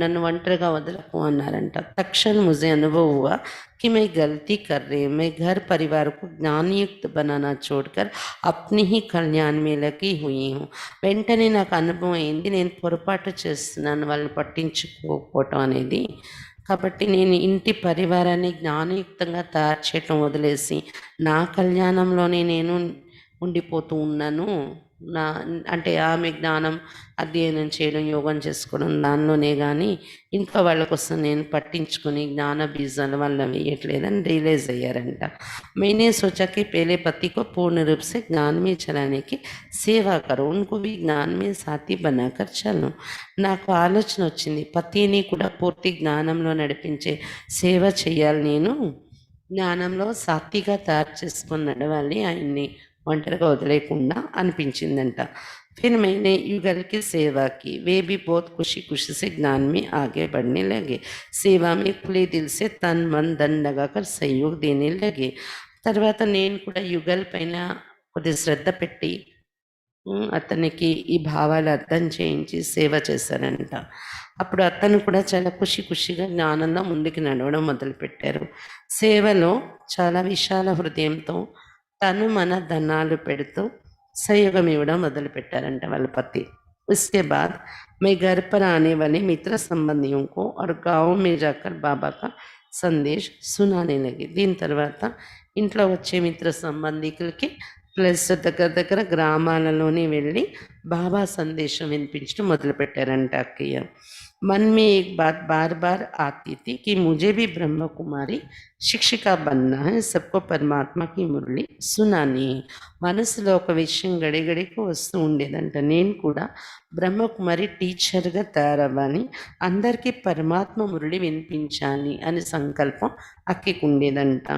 నన్ను ఒంటరిగా వదలకు అన్నారంట. तक्षण मुझे अनुभव हुआ कि मैं गलती कर रही हूँ. मैं घर परिवार को ज्ञानयुक्त बनाना छोड़कर अपने ही कल्याण में लगी हुई हूँ. వెంటనే నాకు అనుభవం అయింది, నేను పొరపాటు చేస్తున్నాను వాళ్ళని పట్టించుకోకపోవటం అనేది. కాబట్టి నేను ఇంటి పరివారాన్ని జ్ఞానయుక్తంగా తయారు చేయటం వదిలేసి నా కళ్యాణంలోనే నేను ఉండిపోతూ ఉన్నాను. నా అంటే ఆమె జ్ఞానం అధ్యయనం చేయడం, యోగం చేసుకోవడం దానిలోనే కానీ ఇంట్లో వాళ్ళ కోసం నేను పట్టించుకొని జ్ఞాన బీజాల వల్ల వేయట్లేదని రియలైజ్ అయ్యారంట. मैंने सोचा कि पहले पति को पूर्ण रूप से ज्ञान में चलाने की सेवा करो, उनको भी ज्ञान में साथी बनाकर चलो. నాకు ఆలోచన వచ్చింది, పతిని కూడా పూర్తి జ్ఞానంలో నడిపించే సేవ చేయాలి, నేను జ్ఞానంలో సాత్విగా తయారు చేసుకొని నడవాలి, ఆయన్ని ఒంటరిగా వదిలేయకుండా అనిపించిందంట. फिर मैंने युगल की सेवा की, वे भी बहुत खुशी खुशी से ज्ञान में आगे बढ़ने लगे. सेवा में खुले दिल से तन मन धन लगाकर सहयोग देने लगे. తర్వాత నేను కూడా యుగల్ పైన కొద్ది శ్రద్ధ పెట్టి అతనికి ఈ భావాలు అర్థం చేయించి సేవ చేశానంట. అప్పుడు అతను కూడా చాలా ఖుషిగా జ్ఞానంలో ముందుకు నడవడం మొదలుపెట్టారు. సేవలో చాలా విశాల హృదయంతో తను మన ధనాలు పెడుతూ सहयोग ఇవ్వడం మొదలుపెట్టారంట వాళ్ళ పతి. उसके बाद मैं घर पर आने वाले मित्र संबंधियों को और गाँव में जाकर बाबा का సందేశ్ సునానే లగి. దీని తర్వాత ఇంట్లో వచ్చే మిత్ర సంబంధికులకి ప్లస్ దగ్గర గ్రామాలలోనే వెళ్ళి బాబా సందేశం వినిపించడం మొదలుపెట్టారంట అక్కయ్య. मन में एक बात बार बार आती थी कि मुझे भी ब्रह्म कुमारी शिक्षिका बनना है, सबको परमात्मा की मुरली सुनानी है. మనసులో ఒక విషయం గడిగడికి వస్తూ ఉండేదంట, నేను కూడా బ్రహ్మకుమారి టీచర్గా తయారవ్వాలి, అందరికీ పరమాత్మ మురళి వినిపించాలి అనే సంకల్పం అక్కకి ఉండేదంట.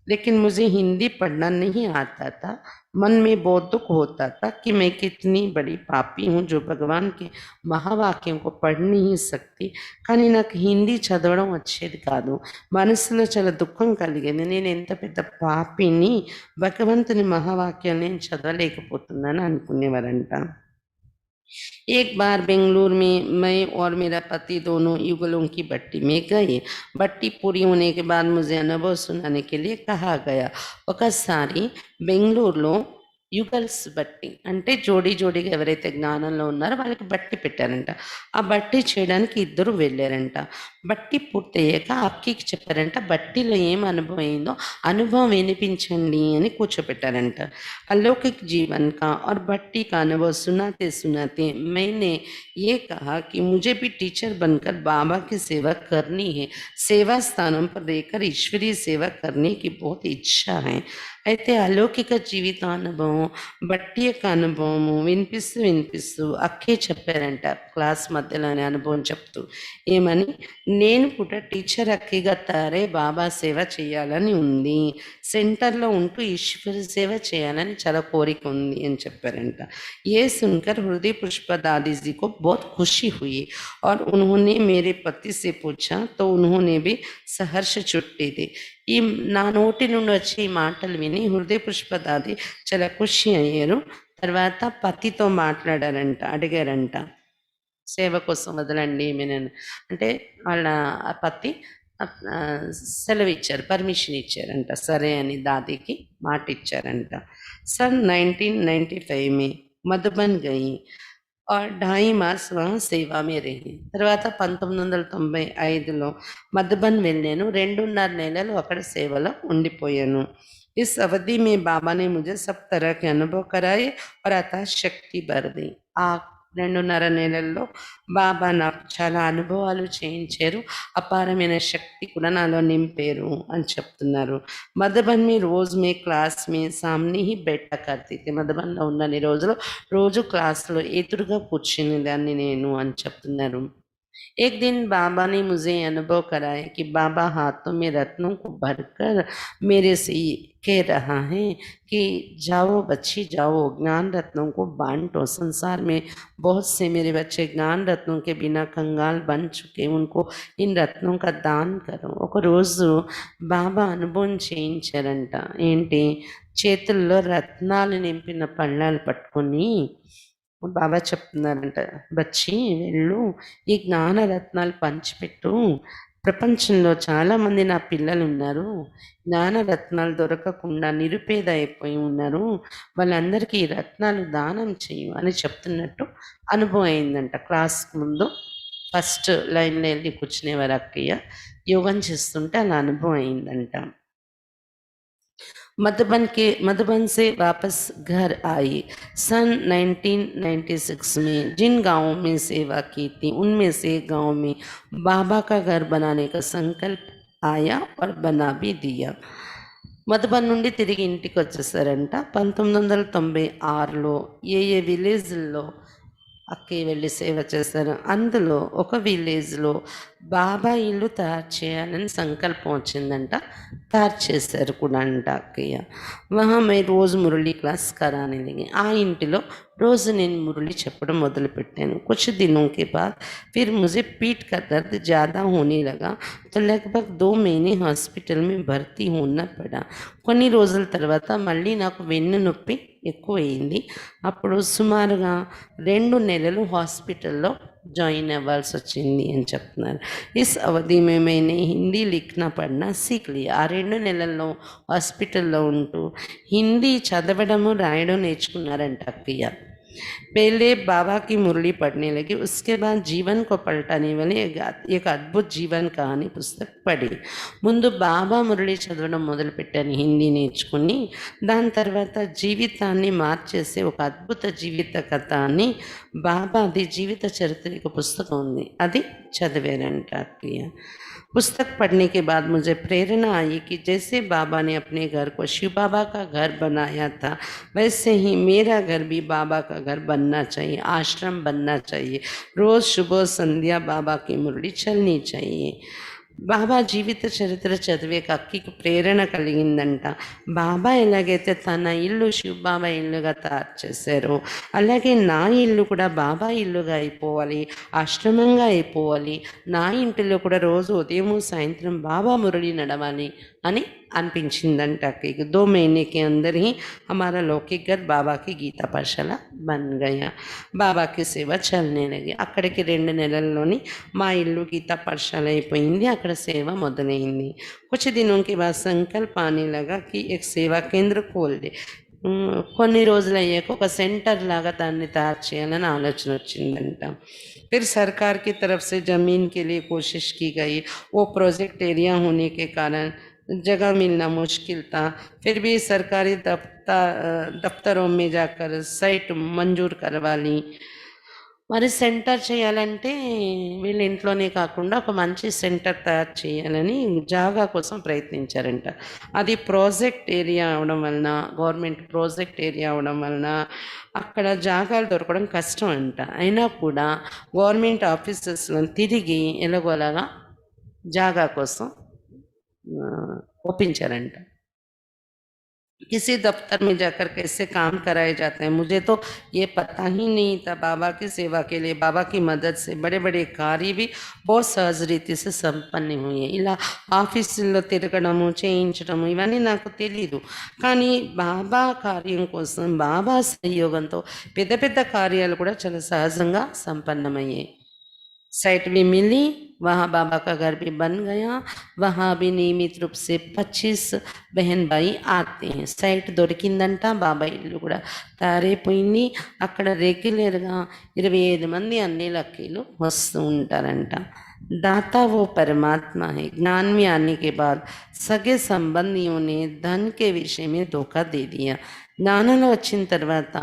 लेकिन मुझे हिंदी पढ़ना नहीं आता था. मन में बहुत दुख होता था कि मैं कितनी बड़ी पापी हूँ जो भगवान के महावाक्यों को पढ़ नहीं सकती. కానీ నాకు హిందీ చదవడం వచ్చేది కాదు. మనసులో చాలా దుఃఖం కలిగేది, నేను ఎంత పెద్ద పాపిని, భగవంతుని మహావాక్యాన్ని నేను చదవలేకపోతున్నాను అనుకునేవారంట. एक बार बेंगलुरु में मैं और मेरा पति दोनों युगलों की भट्टी में गए। भट्टी पूरी होने के बाद मुझे अनुभव सुनाने के लिए कहा गया। ఒకసారి బెంగళూరులో యుగల్స్ బట్టి అంటే జోడీ జోడీగా ఎవరైతే జ్ఞానంలో ఉన్నారో వాళ్ళకి బట్టి పెట్టారంట. ఆ బట్టి చేయడానికి ఇద్దరు వెళ్ళారంట. బట్టి పూర్తయ్యాక అక్కికి చెప్పారంట, బట్టిలో ఏం అనుభవం అయిందో అనుభవం వినిపించండి అని కూర్చోపెట్టారంట. अलौकिक जीवन का और भट्टी का अनुभव सुनाते सुनाते मैंने ये कहा कि मुझे भी टीचर बनकर बाबा की सेवा करनी है। सेवा स्थानों पर रहकर ईश्वरीय सेवा करने की बहुत इच्छा है। అయితే అలౌకిక జీవితానుభవం, బట్టి యొక్క అనుభవము వినిపిస్తూ అక్కే చెప్పారంట క్లాస్ మధ్యలోనే అనుభవం చెప్తూ. ఏమని? నేను కూడా టీచర్ అక్కిగా తయారై బాబా సేవ చేయాలని ఉంది, సెంటర్లో ఉంటూ ఈశ్వర సేవ చేయాలని చాలా కోరిక ఉంది అని చెప్పారంట. ये सुनकर हृदय पुष्पा दादी जी को बहुत खुशी हुई और उन्होंने मेरे पति से पूछा तो उन्होंने भी सहर्ष छुट्टी दी। ఈ నా నోటి నుండి వచ్చే ఈ మాటలు విని హృదయ పుష్ప దాది చాలా ఖుషి అయ్యారు. తర్వాత పతితో మాట్లాడారంట, అడిగారంట సేవ కోసం వదలండి ఏమైనా అంటే. వాళ్ళ ఆ పతి సెలవు ఇచ్చారు, పర్మిషన్ ఇచ్చారంట, సరే అని దాదీకి మాట ఇచ్చారంట. सन 1995 में మధుబన్ గయి और 2.5 मास वहाँ సేవా మే రహి. తర్వాత 1995లో మధుబన్ వెళ్ళాను. 2.5 నెలలు అక్కడ సేవలో ఉండిపోయాను. इस अवधि में बाबा ने मुझे सब तरह के अनुभव कराए और अतः शक्ति भर दी. ఆ 2.5 నెలల్లో బాబా నాకు చాలా అనుభవాలు చేయించారు, అపారమైన శక్తి కూడా నాలో నింపారు అని చెప్తున్నారు. మధుబన్ మీ రోజు మీ క్లాస్ మీ సామ్ని హీ బెట్టా కర్తీ థీ. మధుబన్లో ఉన్నన్ని రోజులు రోజు క్లాస్లో ఎదురుగా కూర్చుని దాన్ని నేను అని చెప్తున్నారు. एक दिन बाबा ने मुझे अनुभव कराया कि बाबा हाथों में रत्नों को भरकर मेरे से कह रहा है कि जाओ बच्ची जाओ, ज्ञान रत्नों को बांटो। संसार में बहुत से मेरे बच्चे ज्ञान रत्नों के बिना कंगाल बन चुके, उनको इन रत्नों का दान करो. ఒక రోజు బాబా అనుభవం చేయించారంట. ఏంటి? చేతుల్లో రత్నాలు నింపిన పళ్ళాలు పట్టుకొని బాబా చెప్తున్నారంట, బచ్చి వెళ్ళు, ఈ జ్ఞాన రత్నాలు పంచిపెట్టు. ప్రపంచంలో చాలామంది నా పిల్లలు ఉన్నారు, జ్ఞాన రత్నాలు దొరకకుండా నిరుపేద అయిపోయి ఉన్నారు, వాళ్ళందరికీ ఈ రత్నాలు దానం చేయు అని చెప్తున్నట్టు అనుభవం అయిందంట. క్లాస్ ముందు ఫస్ట్ లైన్లో వెళ్ళి కూర్చునేవారు అక్కయ్య, యోగం చేస్తుంటే అలా అనుభవం అయిందంట. मधुबन से वापस घर आई। सन 1996 में जिन गांवों में सेवा की थी उनमें से एक गांव में बाबा का घर बनाने का संकल्प आया और बना भी दिया. మధుబన్ నుండి తిరిగి ఇంటికి వచ్చేసారంట. 1996లో ఏ విలేజ్లో అక్కయ్య వెళ్ళి సేవ చేశారు. అందులో ఒక విలేజ్లో బాబా ఇల్లు తయారు చేయాలని సంకల్పం వచ్చిందంట. తయారు చేశారు కూడా అంట అక్కయ్య. వహా మే రోజు మురళీ క్లాస్ कराने लगी. ఆ ఇంటిలో రోజు నేను మురళి చెప్పడం మొదలుపెట్టాను. कुछ दिनों के बाद फिर मुझे पीठ का दर्द ज़्यादा होने लगा तो लगभग 2 महीने హాస్పిటల్ में భర్తీ होना पड़ा. కొన్ని రోజుల తర్వాత మళ్ళీ నాకు వెన్ను నొప్పి ఎక్కువయింది. అప్పుడు సుమారుగా 2 నెలలు హాస్పిటల్లో జాయిన్ అవ్వాల్సి వచ్చింది అని చెప్తున్నారు. ఇస్ అవధి మే मैंने హిందీ లిఖనా పढ़ना सीख लिया. ఆ 2 నెలల్లో హాస్పిటల్లో ఉంటూ హిందీ చదవడము రాయడం నేర్చుకున్నారంట అక్కయ్య. पहले बाबा की मुरली पढ़ने लगी, उसके बाद जीवन को पलटाने वाली एक अद्भुत जीवन कहानी पुस्तक पढ़ी. ముందు బాబా మురళి చదవడం మొదలుపెట్టాను హిందీ నేర్చుకుని. దాని తర్వాత జీవితాన్ని మార్చేసే ఒక అద్భుత జీవిత కథ అని బాబాది జీవిత చరిత్రక పుస్తకం ఉంది, అది చదివారంట అక్కయ్య. पुस्तक पढ़ने के बाद मुझे प्रेरणा आई कि जैसे बाबा ने अपने घर को शिव बाबा का घर बनाया था, वैसे ही मेरा घर भी बाबा का घर बनना चाहिए, आश्रम बनना चाहिए. रोज़ सुबह संध्या बाबा की मुरली चलनी चाहिए. బాబా జీవిత చరిత్ర చదివేక అక్కికి ప్రేరణ కలిగిందంట. బాబా ఎలాగైతే తన ఇల్లు శివబాబా ఇల్లుగా తయారు చేశారో అలాగే నా ఇల్లు కూడా బాబా ఇల్లుగా అయిపోవాలి, ఆశ్రమంగా అయిపోవాలి. నా ఇంటిలో కూడా రోజు ఉదయం సాయంత్రం బాబా మురళి నడవాలి అని अनिपिंचिंदंट कि 2 महीने के अंदर ही हमारा लौकिक घर बाबा की गीता पाठशाला बन गया. బాబా की సేవ చల్నే లగి. అక్కడికి 2 నెలల్లోని మా ఇల్లు గీతా పాఠశాల అయిపోయింది. అక్కడ సేవ మొదలైంది. कुछ दिनों के बाद संकल्प आने लगा कि एक सेवा केंद्र खोल दे. కొన్ని రోజులు అయ్యాక ఒక సెంటర్ లాగా దాన్ని తయారు చేయాలని ఆలోచన వచ్చిందంట. फिर सरकार की तरफ से ज़मीन के लिए कोशिश की गई. वो प्रोजेक्ट एरिया होने के कारण जगह मिलना मुश्किल था. फिर भी सरकारी दफ्तरों में जाकर साइट मंजूर करवा ली. మరి సెంటర్ చేయాలంటే వీళ్ళ ఇంట్లోనే కాకుండా ఒక మంచి సెంటర్ తయారు చేయాలని జాగా కోసం ప్రయత్నించారంట. అది ప్రాజెక్ట్ ఏరియా అవడం వలన, గవర్నమెంట్ ప్రాజెక్ట్ ఏరియా అవడం వలన అక్కడ జాగాలు దొరకడం కష్టం అంట. అయినా కూడా గవర్నమెంట్ ఆఫీసెస్లో తిరిగి ఎలాగోలాగా జాగా కోసం ఒప్పించారంట. किसी दफ्तर में जाकर कैसे काम कराए जाते हैं मुझे तो ये पता ही नहीं था. बाबा की सेवा के लिए बाबा की मदद से बड़े बड़े कार्य भी बहुत सहज रीति से संपन्न हुए. ఇలా ఆఫీసుల్లో తిరగడము చేయించడము ఇవన్నీ నాకు తెలీదు. కానీ బాబా కార్యం కోసం బాబా సహయోగంతో పెద్ద పెద్ద కార్యాలు కూడా చాలా సహజంగా సంపన్నమయ్యాయి. साइट भी मिली, वहाँ बाबा का घर भी बन गया. वहाँ भी नियमित रूप से 25 बहन भाई आते हैं. సైట్ దొరికిందంట, బాబా ఇల్లు కూడా తయారైపోయింది. అక్కడ రెగ్యులర్గా 25 మంది అన్ని లక్కీలు వస్తూ ఉంటారంట. दाता वो परमात्मा है. ज्ञान में आने के बाद सगे संबंधियों ने धन के विषय में धोखा दे दिया. జ్ఞానంలో వచ్చిన తర్వాత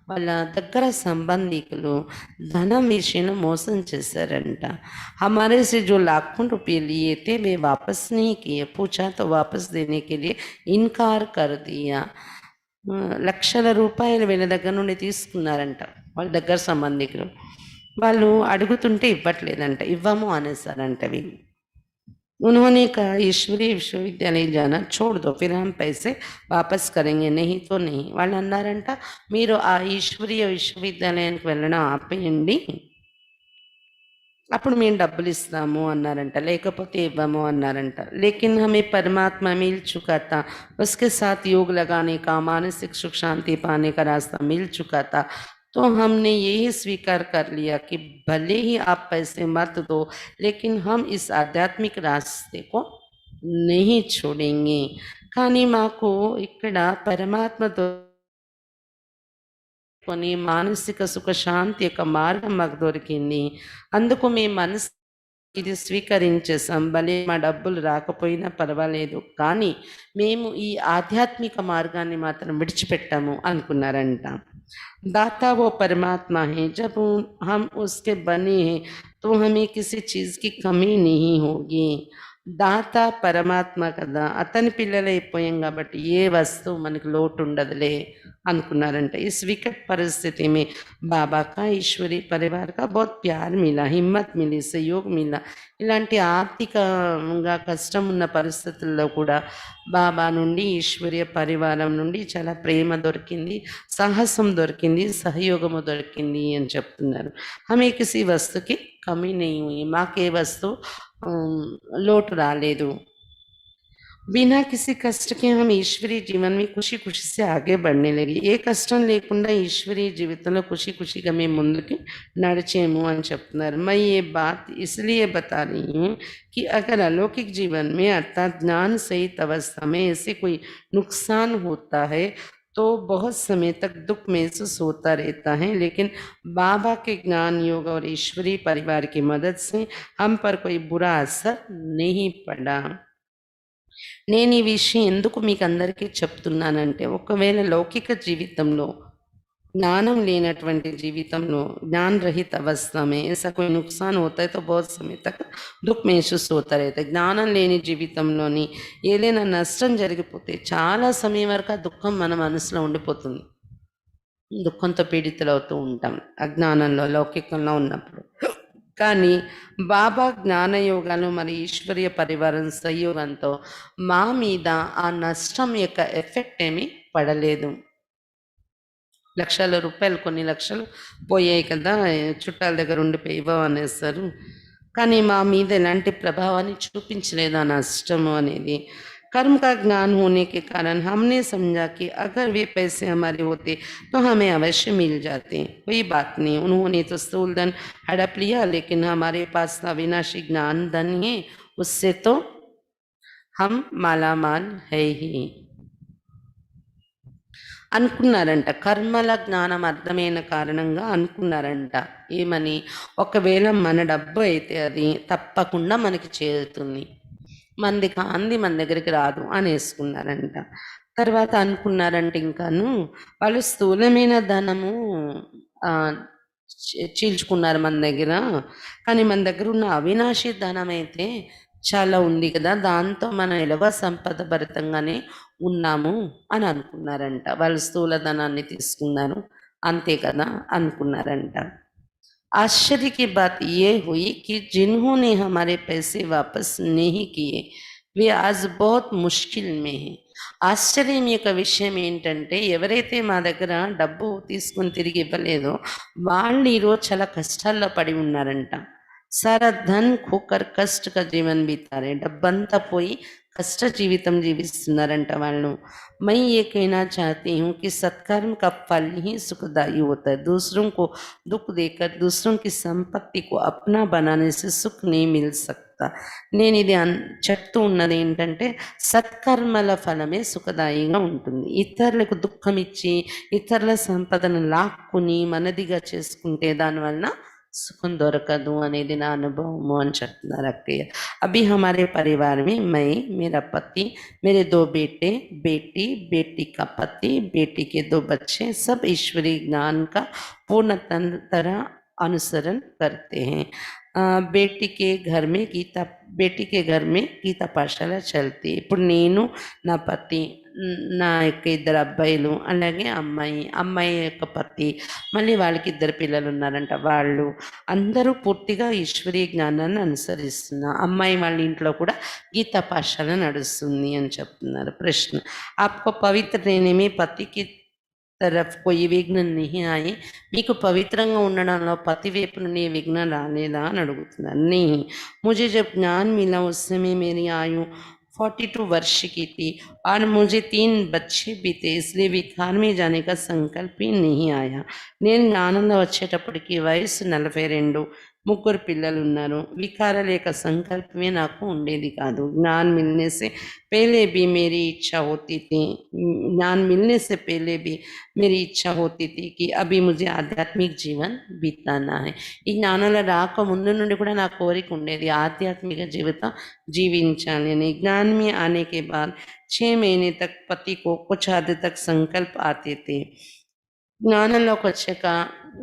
వాళ్ళ దగ్గర సంబంధికులు ధనం విషయంలో మోసం చేశారంట. हमारे से जो लाखों रुपये लिए थे वे वापस नहीं किए. पूछा तो वापस देने के लिए इनकार कर दिया. లక్షల రూపాయలు వీళ్ళ దగ్గర నుండి తీసుకున్నారంట వాళ్ళ దగ్గర సంబంధికులు. వాళ్ళు అడుగుతుంటే ఇవ్వట్లేదంట, ఇవ్వము అనేసారంట వీళ్ళు. उन्होंने कहा ईश्वरीय विश्वविद्यालय जाना छोड़ दो, फिर हम पैसे वापस करेंगे, नहीं तो नहीं. వాళ్ళు అన్నారంట, మీరు ఆ ఈశ్వరీయ విశ్వవిద్యాలయానికి వెళ్ళడం ఆపేయండి, అప్పుడు మేము డబ్బులు ఇస్తాము అన్నారంట, లేకపోతే ఇవ్వము అన్నారంట. लेकिन हमें परमात्मा मिल चुका था, उसके साथ योग लगाने का, मानसिक सुख शांति पाने का रास्ता मिल चुका था. तो हमने यही स्वीकार कर लिया कि भले ही आप पैसे मत दो, लेकिन हम इस आध्यात्मिक रास्ते को नहीं छोड़ेंगे. కానీ మాకు ఇక్కడ పరమాత్మతో కొని మానసిక సుఖ శాంతి యొక్క మార్గం మాకు దొరికింది. అందుకు మేము మనసు ఇది స్వీకరించేసాం. భలే మా డబ్బులు రాకపోయినా పర్వాలేదు, కానీ మేము ఈ ఆధ్యాత్మిక మార్గాన్ని మాత్రం విడిచిపెట్టాము అనుకున్నారంట. दाता वो परमात्मा है. जब हम उसके बने हैं तो हमें किसी चीज़ की कमी नहीं होगी. దాత పరమాత్మ కదా, అతని పిల్లలైపోయాం కాబట్టి ఏ వస్తువు మనకు లోటు ఉండదులే అనుకున్నారంట. इस विकट परिस्थिति में बाबा का ईश्वरी परिवार का बहुत प्यार मिला, हिम्मत मिली, सहयोग मिला. ఇలాంటి ఆర్థికంగా కష్టం ఉన్న పరిస్థితుల్లో కూడా బాబా నుండి, ఈశ్వరీయ పరివారం నుండి చాలా ప్రేమ దొరికింది, సాహసం దొరికింది, సహయోగము దొరికింది అని చెప్తున్నారు. హమే కిసి వస్తుకి కమీ नहीं हुई. మాకే వస్తువు లోటు రాలేదు. बिना किसी कष्ट के हम ईश्वरीय जीवन में खुशी खुशी से आगे बढ़ने लगे. ఏ కష్టం లేకుండా ఈశ్వరీయ జీవితంలో ఖుషి ఖుషిగా మేము ముందుకి నడిచేము అని చెప్తున్నారు. मैं ये बात इसलिए बता रही हूँ कि अगर अलौकिक जीवन में अर्थात ज्ञान सहित अवस्था में ऐसे कोई नुकसान होता है तो बहुत समय तक दुख महसूस होता रहता है, लेकिन बाबा के ज्ञान योग और ईश्वरीय परिवार की मदद से हम पर कोई बुरा असर नहीं पड़ा. నేను ఈ విషయం ఎందుకు మీకు అందరికీ చెప్తున్నానంటే, ఒకవేళ లౌకిక జీవితంలో ज्ञानम లేనటువంటి జీవితంలో ज्ञान रहित अवस्था में ऐसा कोई नुकसान होता है तो बहुत समय तक दुख महसूस होता रहता है. జ్ఞానం లేని జీవితంలోని ఏదైనా నష్టం జరిగిపోతే చాలా సమయం వరకు ఆ దుఃఖం మన మనసులో ఉండిపోతుంది. దుఃఖంతో పీడితులవుతూ ఉంటాం అజ్ఞానంలో, లౌకికంలో ఉన్నప్పుడు. కానీ బాబా జ్ఞానయోగాలు మరి ఈశ్వరీయ పరివారం సహయోగంతో మా మీద ఆ నష్టం యొక్క ఎఫెక్ట్ ఏమీ పడలేదు. లక్షల రూపాయలు, కొన్ని లక్షలు పోయాయి కదా, చుట్టాల దగ్గర ఉండిపోయి ఇవ్వనేస్తారు, కానీ మా మీద ఎలాంటి ప్రభావాన్ని చూపించలేదు ఆ నష్టము అనేది. कर्म का ज्ञान होने के कारण हमने समझा कि अगर वे पैसे हमारे होते तो हमें अवश्य मिल जाते, कोई बात नहीं। उन्होंने तो स्थूल धन हड़प लिया, लेकिन हमारे पास अविनाशी ज्ञान धन है, उससे तो हम मालामाल है ही అనుకున్నారంట. కర్మల జ్ఞానం అర్థమైన కారణంగా అనుకున్నారంట. ఏమని? ఒకవేళ మన డబ్బు అయితే అది తప్పకుండా మనకి చేరుతుంది, మనది కాంది మన దగ్గరికి రాదు అనేసుకున్నారంట. తర్వాత అనుకున్నారంటే ఇంకాను వాళ్ళు స్థూలమైన ధనము చీల్చుకున్నారు మన దగ్గర, కానీ మన దగ్గర ఉన్న అవినాశి ధనం అయితే చాలా ఉంది కదా, దాంతో మనం ఎలాగో సంపద భరితంగానే ఉన్నాము అని అనుకున్నారంట. వాళ్ళు స్థూల ధనాన్ని తీసుకున్నారు, అంతే కదా అనుకున్నారంట. आश्चर्य की बात ये हुई कि जिन्होंने हमारे पैसे वापस नहीं किए वे आज बहुत मुश्किल में हैं. ఆశ్చర్యం యొక్క విషయం ఏంటంటే, ఎవరైతే మా దగ్గర డబ్బు తీసుకొని తిరిగి ఇవ్వలేదో వాళ్ళు ఈరోజు చాలా కష్టాల్లో పడి ఉన్నారంట. सारा धन खोकर कष्ट का जीवन बीता रहे, डब्बंता పోయి कष्ट जीवितम जीविస్తున్నారంట వాళ్ళు. मैं ये कहना चाहती हूँ कि सत्कर्म का फल ही सुखदायी होता है. दूसरों को दुख देकर दूसरों की संपत्ति को अपना बनाने से सुख नहीं मिल सकता. నేను ఇది చెప్తూ ఉన్నది ఏంటంటే, సత్కర్మల ఫలమే సుఖదాయిగా ఉంటుంది. ఇతరులకు దుఃఖం ఇచ్చి ఇతరుల సంపదను లాక్కుని మనదిగా చేసుకుంటే దానివల్ల सुकून దొరకదు అనేది నా అనుభవము అని చెప్తున్నారు అక్కయ్య. अभी हमारे परिवार में मैं, मेरा पति, मेरे 2 बेटे, बेटी, बेटी का पति, बेटी के 2 बच्चे सब ईश्वरीय ज्ञान का पूर्ण तरह अनुसरण करते हैं. बेटी के घर में गीता पाठशाला चलती. ఇప్పుడు నేను, నా పతి, నా యొక్క 2 అబ్బాయిలు, అలాగే అమ్మాయి యొక్క పతి, మళ్ళీ వాళ్ళకి 2 పిల్లలు ఉన్నారంట. వాళ్ళు అందరూ పూర్తిగా ఈశ్వరీయ జ్ఞానాన్ని అనుసరిస్తున్నారు. అమ్మాయి వాళ్ళ ఇంట్లో కూడా గీతా పాఠశాల నడుస్తుంది అని చెప్తున్నారు. ప్రశ్న: आपको पवित्र रहने में पति की तरफ कोई विघ्न नहीं आए? మీకు పవిత్రంగా ఉండడంలో పతి వైపు నుండి విఘ్నం రాలేదా అని అడుగుతున్నారు. नहीं, मुझे जब ज्ञान मिला उस समय मेरी आयु 42 वर्ष की थी और मुझे 3 बच्चे भी थे, इसलिए विकार में जाने का संकल्प ही नहीं आया. నేను జ్ఞానంలో వచ్చేటప్పటికి వయసు 42, 3 పిల్లలు ఉన్నారు. వికారాల యొక్క సంకల్పమే నాకు ఉండేది కాదు. ज्ञान मिलने से पहले भी मेरी इच्छा होती थी ज्ञान मिलने से पहले भी मेरी इच्छा होती थी कि अभी मुझे आध्यात्मिक जीवन बिताना है. ఈ జ్ఞానాల రాక ముందు నుండి కూడా నా కోరిక ఉండేది ఆధ్యాత్మిక జీవితం జీవించాలి అని. ज्ञान में आने के बाद 6 महीने तक पति को कुछ हद तक संकल्प आते थे. జ్ఞానంలోకి వచ్చాక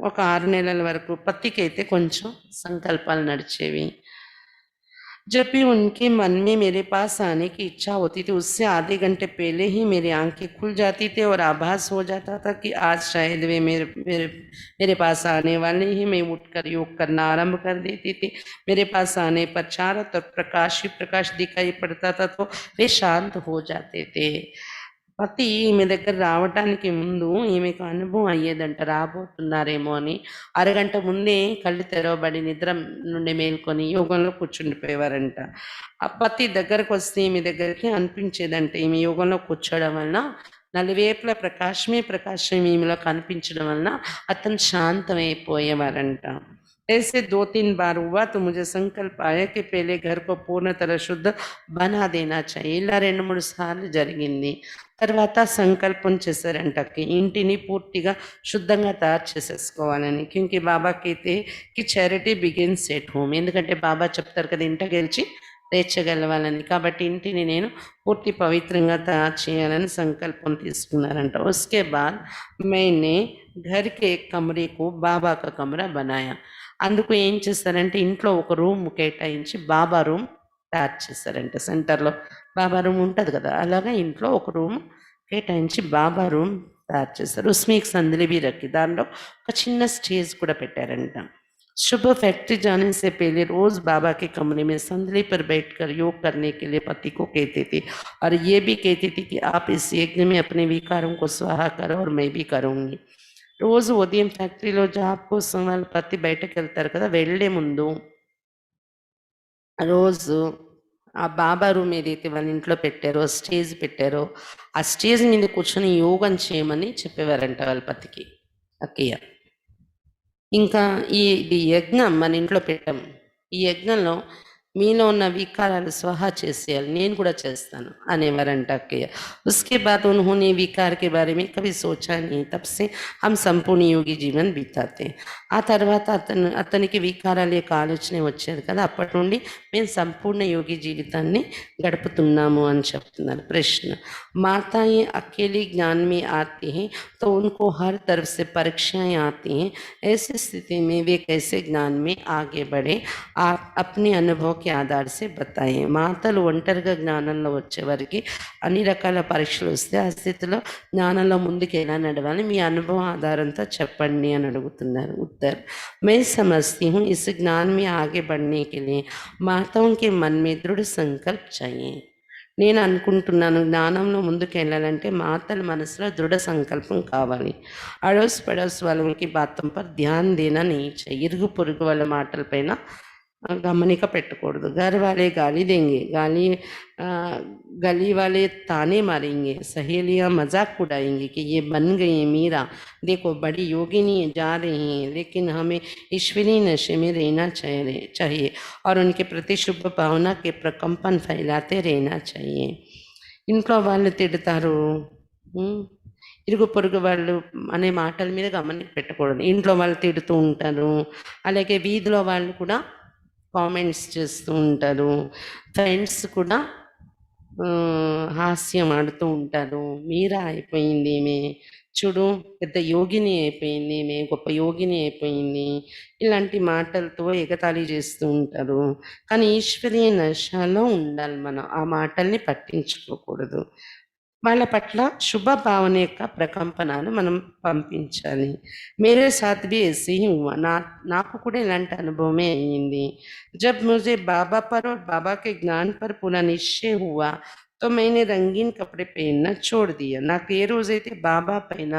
ఒక 6 నెలల వరకు పతికి అయితే కొంచెం సంకల్పాలు నడిచేవి. जब भी उनके मन में मेरे पास आने की इच्छा होती थी उससे आधे घंटे पहले ही मेरी आंखें खुल जाती थी और आभास हो जाता था कि आज शायद वे मेरे पास आने वाले ही. मैं उठकर योग करना आरंभ कर देती थी. मेरे पास आने पर चारों तरफ प्रकाश ही प्रकाश दिखाई पड़ता था तो वे शांत हो जाते थे. పతి ఈమె దగ్గర రావటానికి ముందు ఈమెకు అనుభవం అయ్యేదంట రాబోతున్నారేమో అని. అరగంట ముందే కళ్ళు తెరవబడి నిద్ర నుండి మేల్కొని యోగంలో కూర్చుండిపోయేవారంట. ఆ పతి దగ్గరకు వస్తే ఈమె దగ్గరికి అనిపించేదంట ఈమె యోగంలో కూర్చోవడం వలన నలువైపుల ప్రకాశమే ప్రకాశం ఈమెలో కనిపించడం వలన అతను శాంతమైపోయేవారంట. ऐसे 2-3 बार हुआ तो मुझे संकल्प आया कि पहले घर को पूर्ण तरह शुद्ध बना देना चाहिए. ఇలా 2-3 సార్లు జరిగింది. తర్వాత సంకల్పం చేశారంట ఇంటిని పూర్తిగా శుద్ధంగా తయారు చేసేసుకోవాలని. క్యూంకి బాబా కైతే కి చారిటీ బిగిన్స్ ఎట్ హోమ్. ఎందుకంటే బాబా చెప్తారు కదా ఇంట గెలిచి తెచ్చగలవాలని. కాబట్టి ఇంటిని నేను పూర్తి పవిత్రంగా తయారు చేయాలని సంకల్పం తీసుకున్నారంట. उसके बाद मैंने घर के एक कमरे को बाबा का कमरा बनाया. అందుకు ఏం చేస్తారంటే ఇంట్లో ఒక రూమ్ కేటాయించి బాబా రూమ్ తయారు చేస్తారంట. సెంటర్లో బాబా రూమ్ ఉంటుంది కదా, అలాగా ఇంట్లో ఒక రూమ్ కేటాయించి బాబా రూమ్ తయారు చేస్తారు. ఉస్మే एक संदली भी रखी, దానిలో ఒక చిన్న స్టేజ్ కూడా పెట్టారంట. सुबह फैक्ट्री जाने से पहले रोज बाबा के कमरे में संदली पर बैठकर योग करने के लिए पति को कहती थी और ये भी कहती थी कि आप इस यज्ञ में अपने विकारों को स्वाहा करो और मैं भी करूँगी. రోజు ఉదయం ఫ్యాక్టరీలో జాబ్ కోసం వాళ్ళ పతి బయటకు వెళ్తారు కదా, వెళ్ళే ముందు రోజు ఆ బాబా రూమ్ ఏదైతే వాళ్ళ ఇంట్లో పెట్టారో, స్టేజ్ పెట్టారో, ఆ స్టేజ్ మీద కూర్చొని యోగం చేయమని చెప్పేవారంట వాళ్ళ పతికి, అక్కయ్య. ఇంకా ఇది యజ్ఞం మన ఇంట్లో పెట్టాం. ఈ యజ్ఞంలో మీలో ఉన్న వికారాలు స్వహా చేసేయాలి, నేను కూడా చేస్తాను అనేవారంట అక్కయ్య. उसके बाद उन्होंने विकार के बारे में कभी सोचा नहीं, तब से हम సంపూర్ణ యోగి జీవన్ బితాతే. ఆ తర్వాత అతనికి వికారాల యొక్క ఆలోచన వచ్చేది కదా, అప్పటి నుండి మేము సంపూర్ణ యోగి జీవితాన్ని గడుపుతున్నాము అని చెప్తున్నారు. ప్రశ్న, माताएं अकेली ज्ञान में आती हैं तो उनको हर तरफ से परीक्षाएं आती हैं, ऐसी स्थिति में वे कैसे ज्ञान में आगे बढ़े, आप अपने अनुभव के आधार से बताएं. మాతలు ఒంటరిగా జ్ఞానంలో వచ్చేవారికి అన్ని రకాల పరీక్షలు వస్తే ఆ స్థితిలో జ్ఞానంలో ముందుకు ఎలా నడవాలి, మీ అనుభవం ఆధారంతో చెప్పండి అని అడుగుతున్నారు. उत्तर, मैं समझती हूँ इस ज्ञान में आगे बढ़ने के लिए माताओं के मन में दृढ़ संकल्प चाहिए. నేను అనుకుంటున్నాను జ్ఞానంలో ముందుకు వెళ్ళాలంటే మాతల మనసులో దృఢ సంకల్పం కావాలి. అడోస్ పడోస్ వాళ్ళకి బాతం పర్ ధ్యాన్ దేనా नहीं चाहिए. ఇరుగు పొరుగు వాళ్ళ మాటలపైన గమనిక పెట్టకూడదు. घर वाले गाली देंगे, गली वाले ताने मारेंगे, सहेलियां मजाक उड़ाएंगी कि ये बन गई मीरा, देखो बड़ी योगिनी जा रही हैं, लेकिन हमें ईश्वरीय नशे में रहना चाहिए और उनके प्रति शुभ भावना के प्रकंपन फैलाते रहना चाहिए. ఇంట్లో వాళ్ళు తిడతారు, ఇరుగు పొరుగు వాళ్ళు అనే మాటల మీద గమనిక పెట్టకూడదు. ఇంట్లో వాళ్ళు తిడుతూ ఉంటారు, అలాగే వీధిలో వాళ్ళు కూడా కామెంట్స్ చేస్తూ ఉంటారు, ఫ్రెండ్స్ కూడా హాస్యం ఆడుతూ ఉంటారు. మీరా అయిపోయింది ఈమె, చూడు పెద్ద యోగిని అయిపోయింది ఈమె, గొప్ప యోగిని అయిపోయింది, ఇలాంటి మాటలతో ఎగతాళి చేస్తూ ఉంటారు. కానీ ఈశ్వరీయ నశలో ఉండాలి మనం, ఆ మాటల్ని పట్టించుకోకూడదు. వాళ్ళ పట్ల శుభ భావన యొక్క ప్రకంపనాలు మనం పంపించాలి. मेरे साथ भी ऐसे ही हुआ, నాకు కూడా ఇలాంటి అనుభవమే అయ్యింది. जब मुझे बाबा पर और बाबा के ज्ञान पर पूरा निश्चय हुआ तो मैंने रंगीन कपड़े पहनना छोड़ दिया. నాకు ఏ రోజైతే బాబా పైన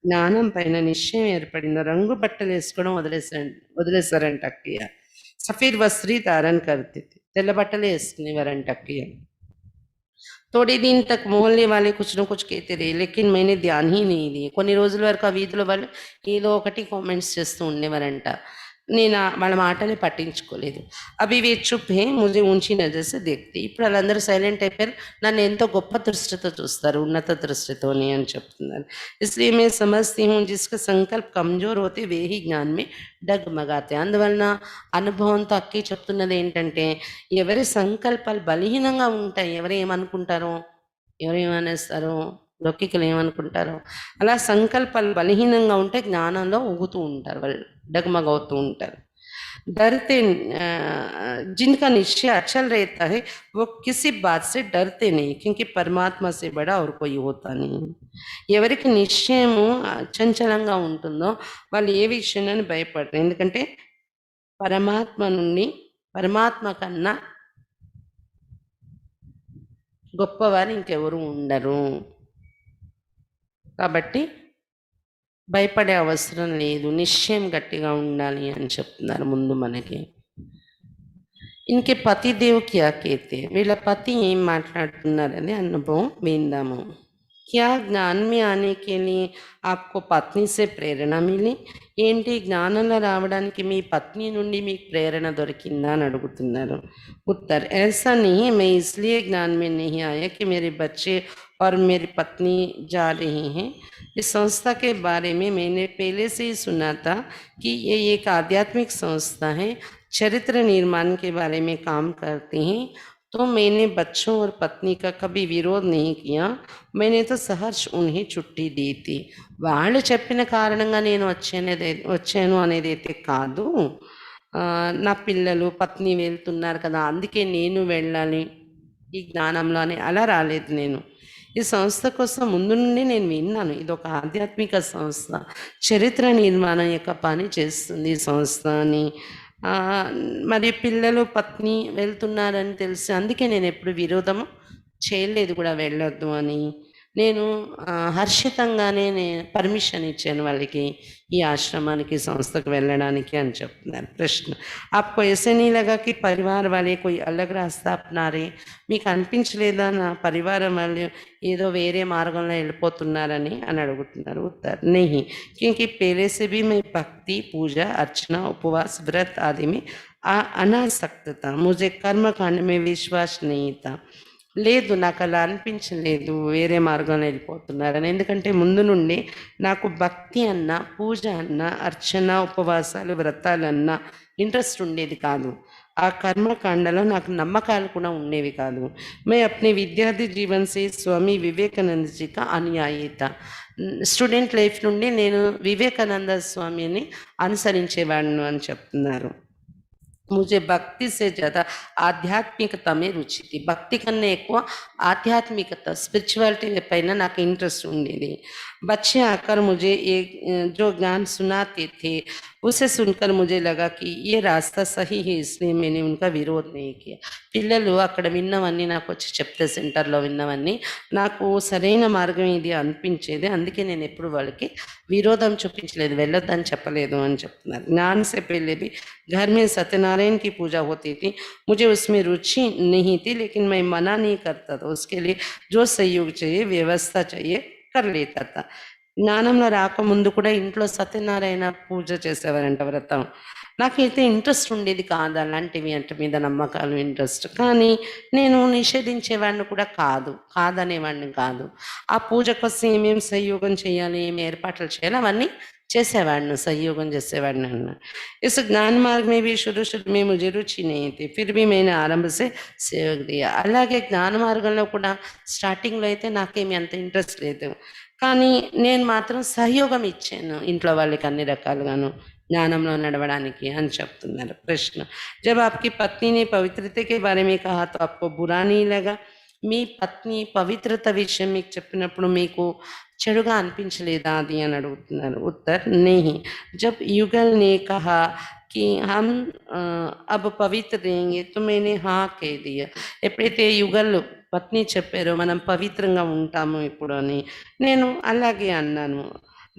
జ్ఞానం పైన నిశ్చయం ఏర్పడిందో రంగు బట్టలు వేసుకోవడం వదిలేశారంట అక్కయ్య. సఫేద్ వస్త్రీ ధారణ करते थे, తెల్ల బట్టలు వేసుకునేవారంట అక్కయ్య. थोड़े दिन तक मोहल्ले वाले कुछ न कुछ कहते रहे, लेकिन मैंने ध्यान ही नहीं दिए. కొన్ని రోజుల వరకు ఆ వీధిలో వాళ్ళు ఏదో ఒకటి కామెంట్స్ చేస్తూ ఉండేవారంట, నేను వాళ్ళ మాటలే పట్టించుకోలేదు. అవి వే చుప్ హే ముझे ऊंची नजर से देखते. ఇప్పుడు వాళ్ళందరూ సైలెంట్ అయిపోయారు, నన్ను ఎంతో గొప్ప దృష్టితో చూస్తారు, ఉన్నత దృష్టితోని అని చెప్తున్నారు. इसलिए मैं समझती हूँ जिसका संकल्प कमजोर होते वे ही ज्ञान में डगमगाते. అందువలన అనుభవంతో అక్కి చెప్తున్నది ఏంటంటే, ఎవరి సంకల్పాలు బలహీనంగా ఉంటాయి, ఎవరు ఏమనుకుంటారో, ఎవరు ఏమనేస్తారో, లౌకికులు ఏమనుకుంటారో, అలా సంకల్పాలు బలహీనంగా ఉంటే జ్ఞానంలో ఊగుతూ ఉంటారు, వాళ్ళు डगमगाते ఉంటారు. डरते जिनका निश्चय अचल रहता है वो किसी बात से डरते नहीं, क्योंकि परमात्मा से बड़ा और कोई होता नहीं. ఎవరికి నిశ్చయము చంచలంగా ఉంటుందో వాళ్ళు ఏ విషయాన్ని భయపడరు, ఎందుకంటే పరమాత్మ నుండి, పరమాత్మ కన్నా గొప్పవారు ఇంకెవరు ఉండరు. కాబట్టి భయపడే అవసరం లేదు, నిశ్చయం గట్టిగా ఉండాలి అని చెప్తున్నారు ముందు మనకి. ఇన్కే పతి దేవ్ క్యా कहते, వీళ్ళ పతి ఏం మాట్లాడుతున్నారని అనుభవం విందాము. क्या ज्ञान में आने के लिए आपको पत्नी से प्रेरणा मिली? ఏంటి జ్ఞానంలో రావడానికి మీ పత్ని నుండి మీకు ప్రేరణ దొరికిందా అని అడుగుతున్నారు. उत्तर, ऐसा नहीं, मैं इसलिए ज्ञान में नहीं आया कि मेरे बच्चे और मेरी पत्नी जा रही हैं. इस संस्था के बारे में मैंने पहले से ही सुना था कि ये एक आध्यात्मिक संस्था है, चरित्र निर्माण के बारे में काम करते हैं. तो मैंने बच्चों और पत्नी का कभी विरोध नहीं किया, मैंने तो सहर्ष उन्हें छुट्टी दी थी. వాళ్ళు చెప్పిన కారణంగా నేను వచ్చాను అనేదైతే కాదు, నా పిల్లలు పత్ని వెళ్తున్నారు కదా అందుకే నేను వెళ్ళాలి ఈ జ్ఞానంలో అని అలా రాలేదు. నేను ఈ సంస్థ కోసం ముందు నుండి నేను విన్నాను, ఇది ఒక ఆధ్యాత్మిక సంస్థ, చరిత్ర నిర్మాణం యొక్క పని చేస్తుంది ఈ సంస్థ అని. మరి పిల్లలు పత్ని వెళ్తున్నారని తెలిసి అందుకే నేను ఎప్పుడు విరోధము చేయలేదు కూడా వెళ్ళొద్దు అని. నేను హర్షితంగానే పర్మిషన్ ఇచ్చాను వాళ్ళకి ఈ ఆశ్రమానికి, సంస్థకు వెళ్ళడానికి అని చెప్తున్నారు. ప్రశ్న: आपको ऐसे नहीं लगा कि परिवार वाले कोई अलग रास्ता अपना रहे? మీకు అనిపించలేదా నా పరివారం వాళ్ళు ఏదో వేరే మార్గంలో వెళ్ళిపోతున్నారని అని అడుగుతున్నారు. उत्तर: नहीं, क्योंकि पहले से भी मैं भक्ति, पूजा, अर्चना, उपवास, व्रत आदि में अनासक्त था. मुझे कर्म कांड में विश्वास नहीं था. లేదు, నాకు అలా అనిపించలేదు వేరే మార్గంలో వెళ్ళిపోతున్నారని. ఎందుకంటే ముందు నుండి నాకు భక్తి అన్నా, పూజ అన్నా, అర్చన, ఉపవాసాలు, వ్రతాలన్నా ఇంట్రెస్ట్ ఉండేది కాదు. ఆ కర్మకాండలో నాకు నమ్మకాలు కూడా ఉండేవి కాదు. మే అప్నే విద్యార్థి జీవన్ సే స్వామి వివేకానంద జీ కా అనుయాయి థా. స్టూడెంట్ లైఫ్ నుండి నేను వివేకానంద స్వామిని అనుసరించేవాడిను అని చెప్తున్నారు. मुझे भक्ति से ज़्यादा आध्यात्मिकता में रुचि थी. भक्ति कन्ने ఎక్కువ ఆధ్యాత్మికత, స్పిరిచువాలిటీ పైన నాకు ఇంట్రెస్ట్ ఉండేది. बच्चे आकर मुझे एक जो ज्ञान सुनाते थे उसे सुनकर मुझे लगा कि ये रास्ता सही है, इसलिए मैंने उनका विरोध नहीं किया. పిల్లలు అక్కడ విన్నవన్నీ నాకు వచ్చి చెప్తే, సెంటర్లో విన్నవన్నీ నాకు సరైన మార్గం ఇది అనిపించేది. అందుకే నేను ఎప్పుడు వాళ్ళకి విరోధం చూపించలేదు, వెళ్ళొద్దని చెప్పలేదు అని చెప్తున్నారు. ज्ञान से पहले भी घर में सत्यनारायण की पूजा होती थी. मुझे उसमें रुचि नहीं थी, लेकिन मैं मना नहीं करता था. उसके लिए जो सहयोग चाहिए, व्यवस्था चाहिए, कर लेता था. జ్ఞానంలో రాకముందు కూడా ఇంట్లో సత్యనారాయణ పూజ చేసేవారంట, వ్రతం. నాకైతే ఇంట్రెస్ట్ ఉండేది కాదు అలాంటివి అంటే మీద నమ్మకాలు, ఇంట్రెస్ట్. కానీ నేను నిషేధించేవాడిని కూడా కాదనేవాడిని కాదు. ఆ పూజ కోసం ఏమేమి సంయోగం చేయాలి, ఏమి ఏర్పాట్లు చేయాలి అవన్నీ చేసేవాడిని, సంయోగం చేసేవాడిని అన్న. इस ज्ञान मार्ग में भी शुरू में मुझे रुचि नहीं थी, फिर भी मैंने आरंभ से सहयोग दिया. అలాగే జ్ఞాన మార్గంలో కూడా స్టార్టింగ్లో అయితే నాకేమి అంత ఇంట్రెస్ట్ లేదు, కానీ నేను మాత్రం సహయోగం ఇచ్చాను ఇంట్లో వాళ్ళకి అన్ని రకాలుగాను జ్ఞానంలో నడవడానికి అని చెప్తున్నారు. ప్రశ్న: जब आपकी पत्नी ने पवित्रता के बारे में कहा तो आपको बुरा नहीं लगा? మీ పత్ని పవిత్రత విషయం మీకు చెప్పినప్పుడు మీకు చెడుగా అనిపించలేదా అది అని అడుగుతున్నారు. ఉత్తర్: नहीं, जब युगल ने कहा कि हम अब पवित्र रहेंगे तो मैंने हाँ कह दिया. ఎప్పుడైతే యుగల్ పత్ని చెప్పారో మనం పవిత్రంగా ఉంటాము ఇప్పుడు అని, నేను అలాగే అన్నాను.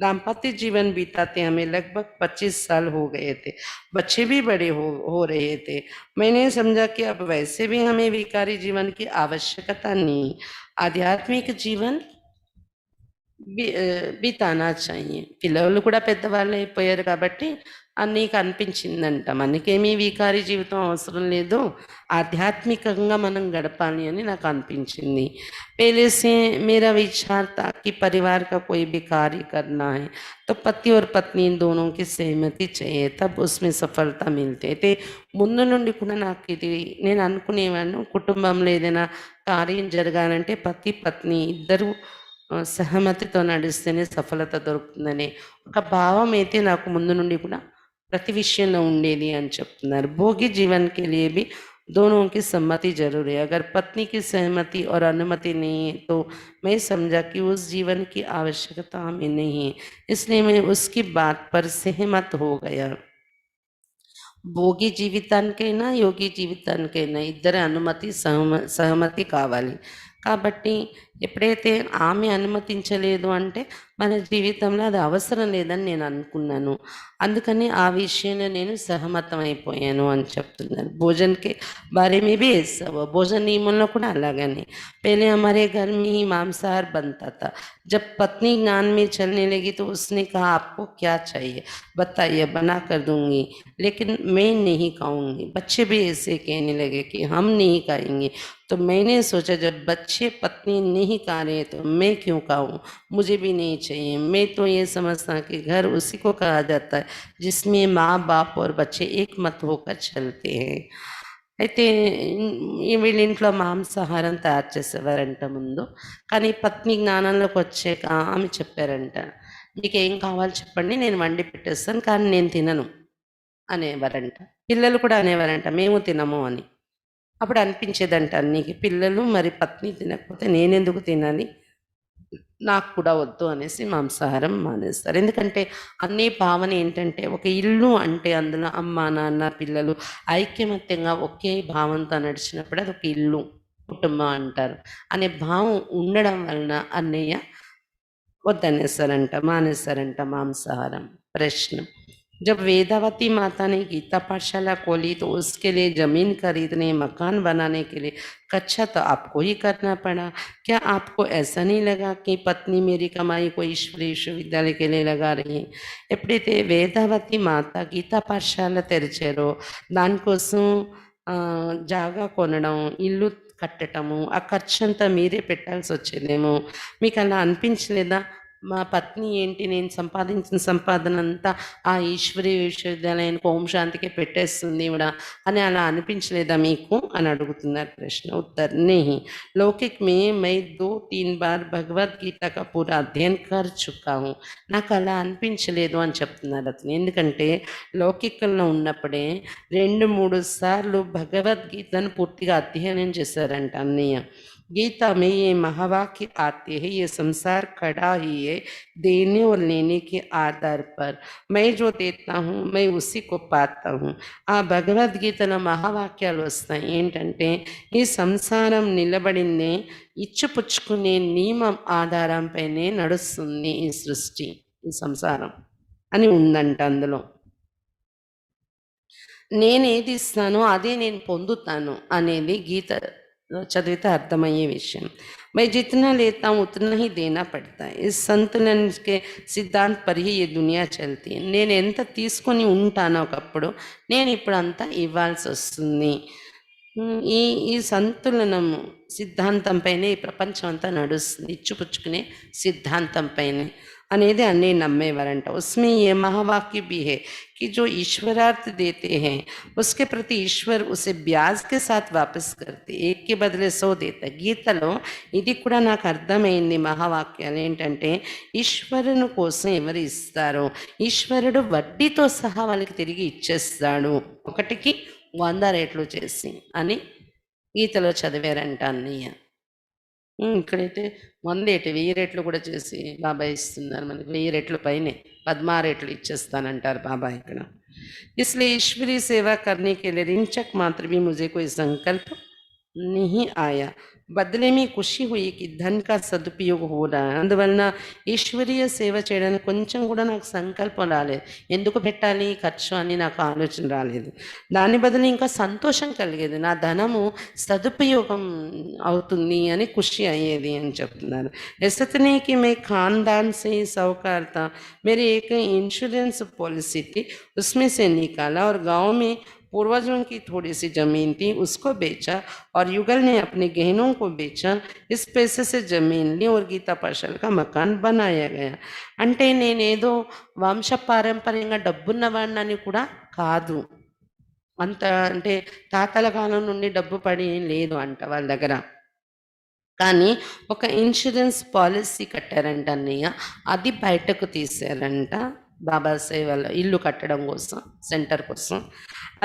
दाम्पत्य जीवन बीताते हमें लगभग 25 साल हो गए थे. बच्चे भी बड़े हो रहे थे. मैंने समझा कि अब वैसे भी हमें विकारी जीवन की आवश्यकता नहीं, आध्यात्मिक जीवन బితానా చాయి. పిల్లలు కూడా పెద్దవాళ్ళు అయిపోయారు కాబట్టి నీకు అనిపించిందంట మనకేమీ వికారి జీవితం అవసరం లేదు, ఆధ్యాత్మికంగా మనం గడపాలి అని నాకు అనిపించింది. पहले से मेरा विचार था कि परिवार का कोई भी कार्य करना है तो पति और पत्नी दोनों की सहमति चाहिए, तब उसमें सफलता मिलती అయితే ముందు నుండి కూడా నాకు ఇది నేను అనుకునేవాను, కుటుంబంలో ఏదైనా కార్యం జరగాలంటే పతి పత్ని ఇద్దరు సహమతితో నడిస్తేనే సఫలత దొరుకుతుందనే ఒక భావం అయితే నాకు ముందు నుండి కూడా ప్రతి విషయంలో ఉండేది అని చెప్తున్నారు. భోగి జీవన్ के लिए भी दोनों की सम्मति जरूरी है. अगर पत्नी की सहमति और अनुमति नहीं है तो मैं समझा कि उस जीवन की आवश्यकता हमें नहीं है, इसलिए मैं उसकी बात पर सहमत हो गया. భోగి జీవితానికైనా యోగి జీవితానికైనా ఇద్దరి అనుమతి సహమతి కావాలి. కాబట్టి ఎప్పుడైతే ఆమె అనుమతించలేదు అంటే మన జీవితంలో అది అవసరం లేదని నేను అనుకున్నాను. అందుకని ఆ విషయంలో నేను సహమతం అయిపోయాను అని చెప్తున్నారు. భోజన్కి బారే మే भी ऐसा हुआ. भोजन नियमों కూడా అలాగనే. पहले हमारे घर में ही मांसाहार बनता था. जब पत्नी ज्ञान में चलने लगी तो उसने कहा आपको क्या चाहिए बताइए, बना कर दूंगी, लेकिन मैं नहीं खाऊंगी. बच्चे भी ऐसे कहने लगे कि हम नहीं खाएंगे. तो मैंने सोचा जब बच्चे पत्नी नहीं खा रहे तो मैं क्यों खाऊं, मुझे भी नहीं चाहिए. मैं तो ये समझता कि घर उसी को कहा जाता है जिसमें माँ बाप और बच्चे एक मत होकर चलते हैं. అయితే వీళ్ళ ఇంట్లో మాంసాహారం తయారు చేసేవారంట ముందు, కానీ పత్ని జ్ఞానంలోకి వచ్చాక ఆమె చెప్పారంట మీకు ఏం కావాలో చెప్పండి నేను వండి పెట్టేస్తాను, కానీ నేను తినను అనేవారంట. పిల్లలు కూడా అనేవారంట మేము తినము అని. అప్పుడు అనిపించేదంట నీకు పిల్లలు మరి పత్ని తినకపోతే నేనెందుకు తినాలి, నాకు కూడా వద్దు అనేసి మాంసాహారం మానేస్తారు. ఎందుకంటే అన్ని భావన ఏంటంటే ఒక ఇల్లు అంటే అందులో అమ్మ నాన్న పిల్లలు ఐక్యమత్యంగా ఒకే భావంతో నడిచినప్పుడు అది ఒక ఇల్లు. కుటుంబం అంటారు అనే భావం ఉండడం వలన అన్నయ్య వద్దనేసారంట, మానేసారంట మాంసాహారం. प्रश्न, जब वेदावती माता ने गीता पाठशाला खोली तो उसके लिए जमीन खरीदने, मकान बनाने के लिए कच्चा तो आपको ही करना पड़ा। क्या आपको ऐसा नहीं लगा कि पत्नी मेरी कमाई को ईश्वरीय विश्वविद्यालय के लिए लगा रही है? ఎప్పుడైతే వేదావతి మాత గీతా పాఠశాల తెరిచారో దానికోసం జాగా కొనడం, ఇల్లు కట్టటము, ఆ ఖర్చంతా మీరే పెట్టాల్సి వచ్చేదేమో, మీకు అలా అనిపించలేదా? మా పత్ని ఏంటి, నేను సంపాదించిన సంపాదన అంతా ఆ ఈశ్వరీయ విశ్వవిద్యాలయానికి, ఓం శాంతికి పెట్టేస్తుంది ఈవిడ అని అలా అనిపించలేదా మీకు అని అడుగుతున్నారు ప్రశ్న. उत्तर नहीं, लौकिक में मैं 2-3 बार భగవద్గీత का पूरा अध्ययन कर चुका हूँ. నాకు అలా అనిపించలేదు అని చెప్తున్నారు అతను. ఎందుకంటే లౌకికంలో ఉన్నప్పుడే 2-3 సార్లు భగవద్గీతను పూర్తిగా అధ్యయనం చేశారంట అన్నయ్య. गीता में ये महावाक्य आते हैं, ये संसार खड़ा ही है देने और लेने के आधार पर, मैं जो देता हूँ मैं उसी को पाता हूँ. ఆ భగవద్గీతలో మహావాక్యాలు వస్తాయి. ఏంటంటే ఈ సంసారం నిలబడిందే ఇచ్చిపుచ్చుకునే నియమం ఆధారంపైనే నడుస్తుంది ఈ సృష్టి, ఈ సంసారం అని ఉందంట అందులో. నేను ఏది ఇస్తానో అదే నేను పొందుతాను అనేది గీత చదివితే అర్థమయ్యే విషయం. मैं जितना लेता हूँ उतना ही देना पड़ता है. इस संतुलन के सिद्धांत पर ही ये दुनिया चलती है. నేను ఎంత తీసుకొని ఉంటానో ఒకప్పుడు నేను ఇప్పుడు అంతా ఇవ్వాల్సి వస్తుంది. ఈ ఈ సంతులనం సిద్ధాంతం పైనే ఈ ప్రపంచం అంతా నడుస్తుంది, ఇచ్చిపుచ్చుకునే సిద్ధాంతం పైనే అనేది అన్నీ నమ్మేవారంట. उसमें ये महावाक्य भी है कि जो ईश्वरार्थ देते हैं उसके प्रति ईश्वर उसे ब्याज के साथ वापस करते, एक के बदले 100 देता. గీతలో ఇది కూడా నాకు అర్థమైంది. మహావాక్యాలు ఏంటంటే ఈశ్వరుని కోసం ఎవరు ఇస్తారో ఈశ్వరుడు వడ్డీతో సహా వాళ్ళకి తిరిగి ఇచ్చేస్తాడు, 1కి 100 రెట్లు చేసి అని గీతలో చదివారంట అన్నయ్య. ఇక్కడైతే 100 ఏంటి 1000 రెట్లు కూడా చేసి బాబాయ్ ఇస్తున్నారు మనకి. 1000 రెట్లు పైనే 16 రెట్లు ఇచ్చేస్తానంటారు బాబాయ్ ఇక్కడ. इसलिए ईश्वरीय सेवा करने के लिए रिंचक मात्र भी मुझे कोई संकल्प नहीं आया, बदले में खुशी हुई कि धन का सदुपयोग हो रहा है. అందువలన ఈశ్వరీయ సేవ చేయడానికి కొంచెం కూడా నాకు సంకల్పం రాలేదు, ఎందుకు పెట్టాలి ఖర్చు అని నాకు ఆలోచన రాలేదు. దాని బదులు ఇంకా సంతోషం కలిగేది, నా ధనము సదుపయోగం అవుతుంది అని ఖుషి అయ్యేది అని చెప్తున్నారు. ऐसे कि मैं खानदान से ही साहूकार था, मेरी एक इंश्योरेंस पॉलिसी थी, उसमें से निकाला और गांव में पूर्वजों की थोड़ी सी जमीन थी उसको बेचा और युगल ने अपने गहनों को बेचा. इस पैसे से जमीन ली और गीता पाठशाला का मकान बनाया गया. అంటే నేనేదో వంశపారంపర్యంగా డబ్బున్నవాడినని కూడా కాదు, అంత అంటే తాతల కాలం నుండి డబ్బు పడి లేదు అంట వాళ్ళ దగ్గర. కానీ ఒక ఇన్సూరెన్స్ పాలసీ కట్టారంట అన్నయ్య, అది బయటకు తీశారంట బాబా సేవలో ఇల్లు కట్టడం కోసం, సెంటర్ కోసం.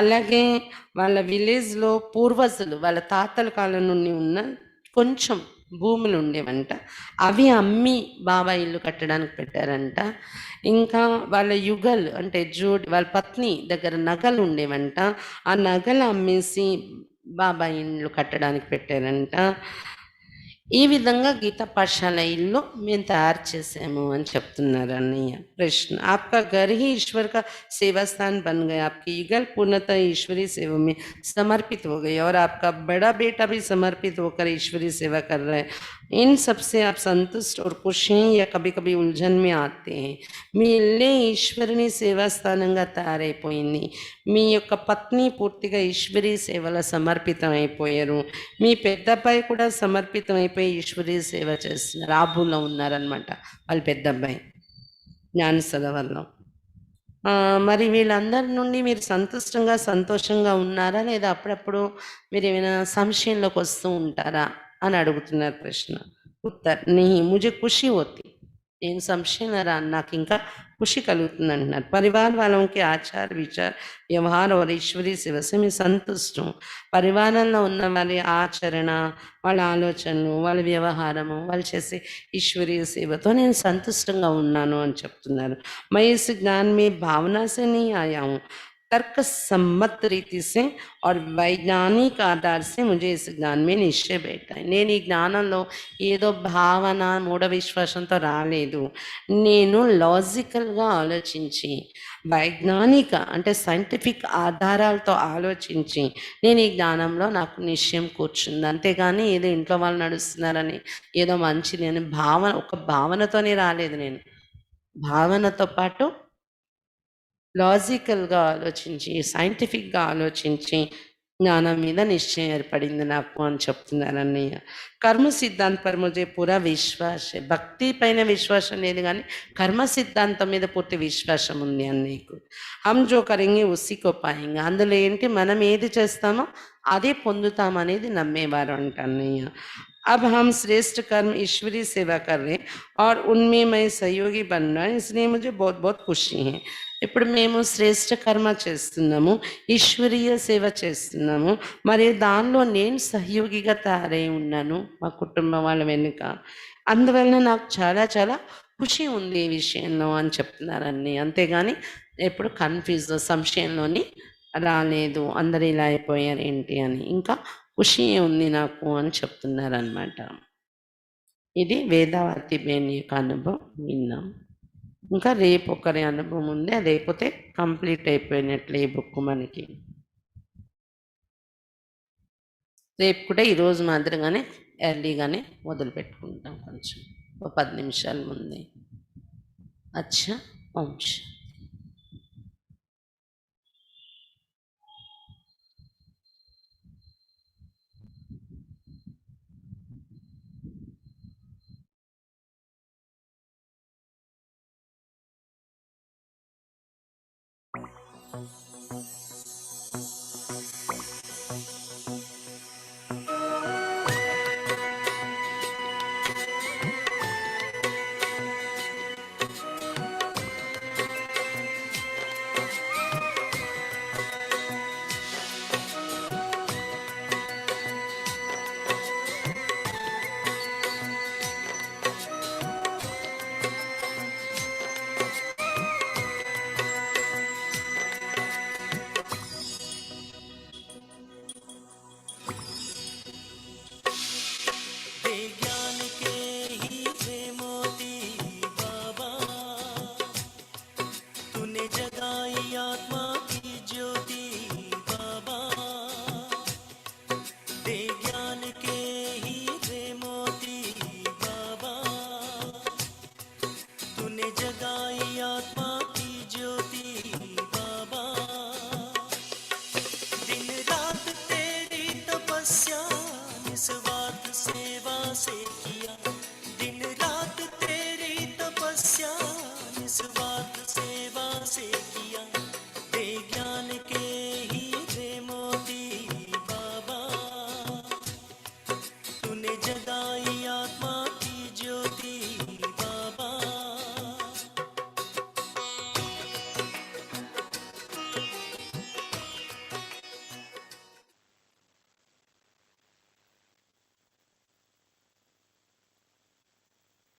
అలాగే వాళ్ళ విలేజ్లో పూర్వజులు వాళ్ళ తాతల కాలం నుండి ఉన్న కొంచెం భూములు ఉండేవంట, అవి అమ్మి బాబా ఇల్లు కట్టడానికి పెట్టారంట. ఇంకా వాళ్ళ యుగల్ అంటే వాళ్ళ పత్ని దగ్గర నగలు ఉండేవంట, ఆ నగలు అమ్మేసి బాబా ఇల్లు కట్టడానికి పెట్టారంట. ఈ విధంగా గీతా పాఠశాల ఇల్లు మేము తయారు చేసాము అని చెప్తున్నారు అన్నయ్య. प्रश्न, आपका घर ही ईश्वर का सेवा स्थान बन गया, आपकी युगल पूर्णतः ईश्वरीय सेवा में समर्पित हो गई और आपका बड़ा बेटा भी समर्पित होकर ईश्वरीय सेवा कर रहा है. इन सबसे आप संतुष्ट और खुश हैं या कभी कभी उलझन में आते हैं? మీ ఇల్లే ఈశ్వరుని సేవా స్థానంగా తయారైపోయింది, మీ యొక్క పత్ని పూర్తిగా ఈశ్వరీయ సేవలో సమర్పితం అయిపోయారు, మీ పెద్దబ్బాయి కూడా సమర్పితం అయిపోయి ఈశ్వరీయ సేవ చేస్తున్నారు. ఆబులో ఉన్నారనమాట వాళ్ళ పెద్దబ్బాయి జ్ఞానసల వల్ల. మరి వీళ్ళందరి నుండి మీరు సంతోషంగా ఉన్నారా, లేదా అప్పుడప్పుడు మీరు ఏమైనా సంశయంలోకి వస్తూ ఉంటారా అని అడుగుతున్నారు ప్రశ్న. उत्तर नहीं, मुझे खुशी होती, నేను సంశయం రాను, నాకు ఇంకా ఖుషి కలుగుతుంది అంటున్నారు. परिवार वालों के आचार विचार व्यवहार और ईश्वरीय सेवा से मैं संतुष्ट हूँ. పరివారంలో ఉన్న వారి ఆచరణ, వాళ్ళ ఆలోచనలు, వాళ్ళ వ్యవహారము, వాళ్ళు చేసే ఈశ్వరీయ సేవతో నేను సంతుష్టంగా ఉన్నాను అని చెప్తున్నారు. मैं इस ज्ञान में भावना से नहीं आया हूँ, तर्क सम्मत रीति से और వైజ్ఞానిక ఆధార్ से मुझे इस ज्ञान में నిశ్చయ बैठा है. నేను ఈ జ్ఞానంలో ఏదో భావన మూఢ విశ్వాసంతో రాలేదు. నేను లాజికల్గా ఆలోచించి వైజ్ఞానిక అంటే సైంటిఫిక్ ఆధారాలతో ఆలోచించి నేను ఈ జ్ఞానంలో నాకు నిశ్చయం కూర్చుంది. అంతేగాని ఏదో ఇంట్లో వాళ్ళు నడుస్తున్నారని ఏదో మంచిది అని భావన ఒక భావనతోనే రాలేదు. నేను భావనతో పాటు లాజికల్‌గా ఆలోచించి, సైంటిఫిక్‌గా ఆలోచించి, జ్ఞానం మీద నిశ్చయం ఏర్పడింది నాకు అని చెప్తున్నారన్నయ్య. కర్మ సిద్ధాంత్ పర్ ముझे పూరా విశ్వాస్ హై. భక్తి పైన విశ్వాసం లేదు గానీ, కర్మ సిద్ధాంతం మీద పూర్తి విశ్వాసం ఉంది అన్నయ్యకు. హమ్ జో కరేంగే ఉసి కో పాయేంగే. అందులో ఏంటి మనం ఏది చేస్తామో అదే పొందుతామనేది నమ్మేవారంట అన్నయ్య. अब हम श्रेष्ठ कर्म ईश्वरीय सेवा कर रहे हैं और उनमें मैं सहयोगी बन रहा है, इसलिए मुझे बहुत बहुत खुशी है. ఇప్పుడు మేము శ్రేష్ఠ కర్మ చేస్తున్నాము, ఈశ్వరీయ సేవ చేస్తున్నాము, మరి దానిలో నేను సహయోగిగా తయారై ఉన్నాను మా కుటుంబం వాళ్ళ వెనుక. అందువలన నాకు చాలా చాలా ఖుషి ఉంది ఈ విషయంలో అని చెప్తున్నారండి. అంతేగాని ఎప్పుడు కన్ఫ్యూజ్ సంశయంలోని రాలేదు, అందరు ఇలా అయిపోయారు ఏంటి అని. ఇంకా ఖుషి ఉంది నాకు అని చెప్తున్నారనమాట. ఇది వేదావతి బేన్ యొక్క అనుభవం విన్నాం. ఇంకా రేపు ఒకరి అనుభవం ఉంది, అది అయిపోతే కంప్లీట్ అయిపోయినట్లే ఈ బుక్ మనకి. రేపు కూడా ఈరోజు మాదిరిగానే ఎర్లీగానే మొదలు పెట్టుకుంటాం, కొంచెం ఒక 10 నిమిషాల ముందే. అచ్చా, ఓం శాంతి.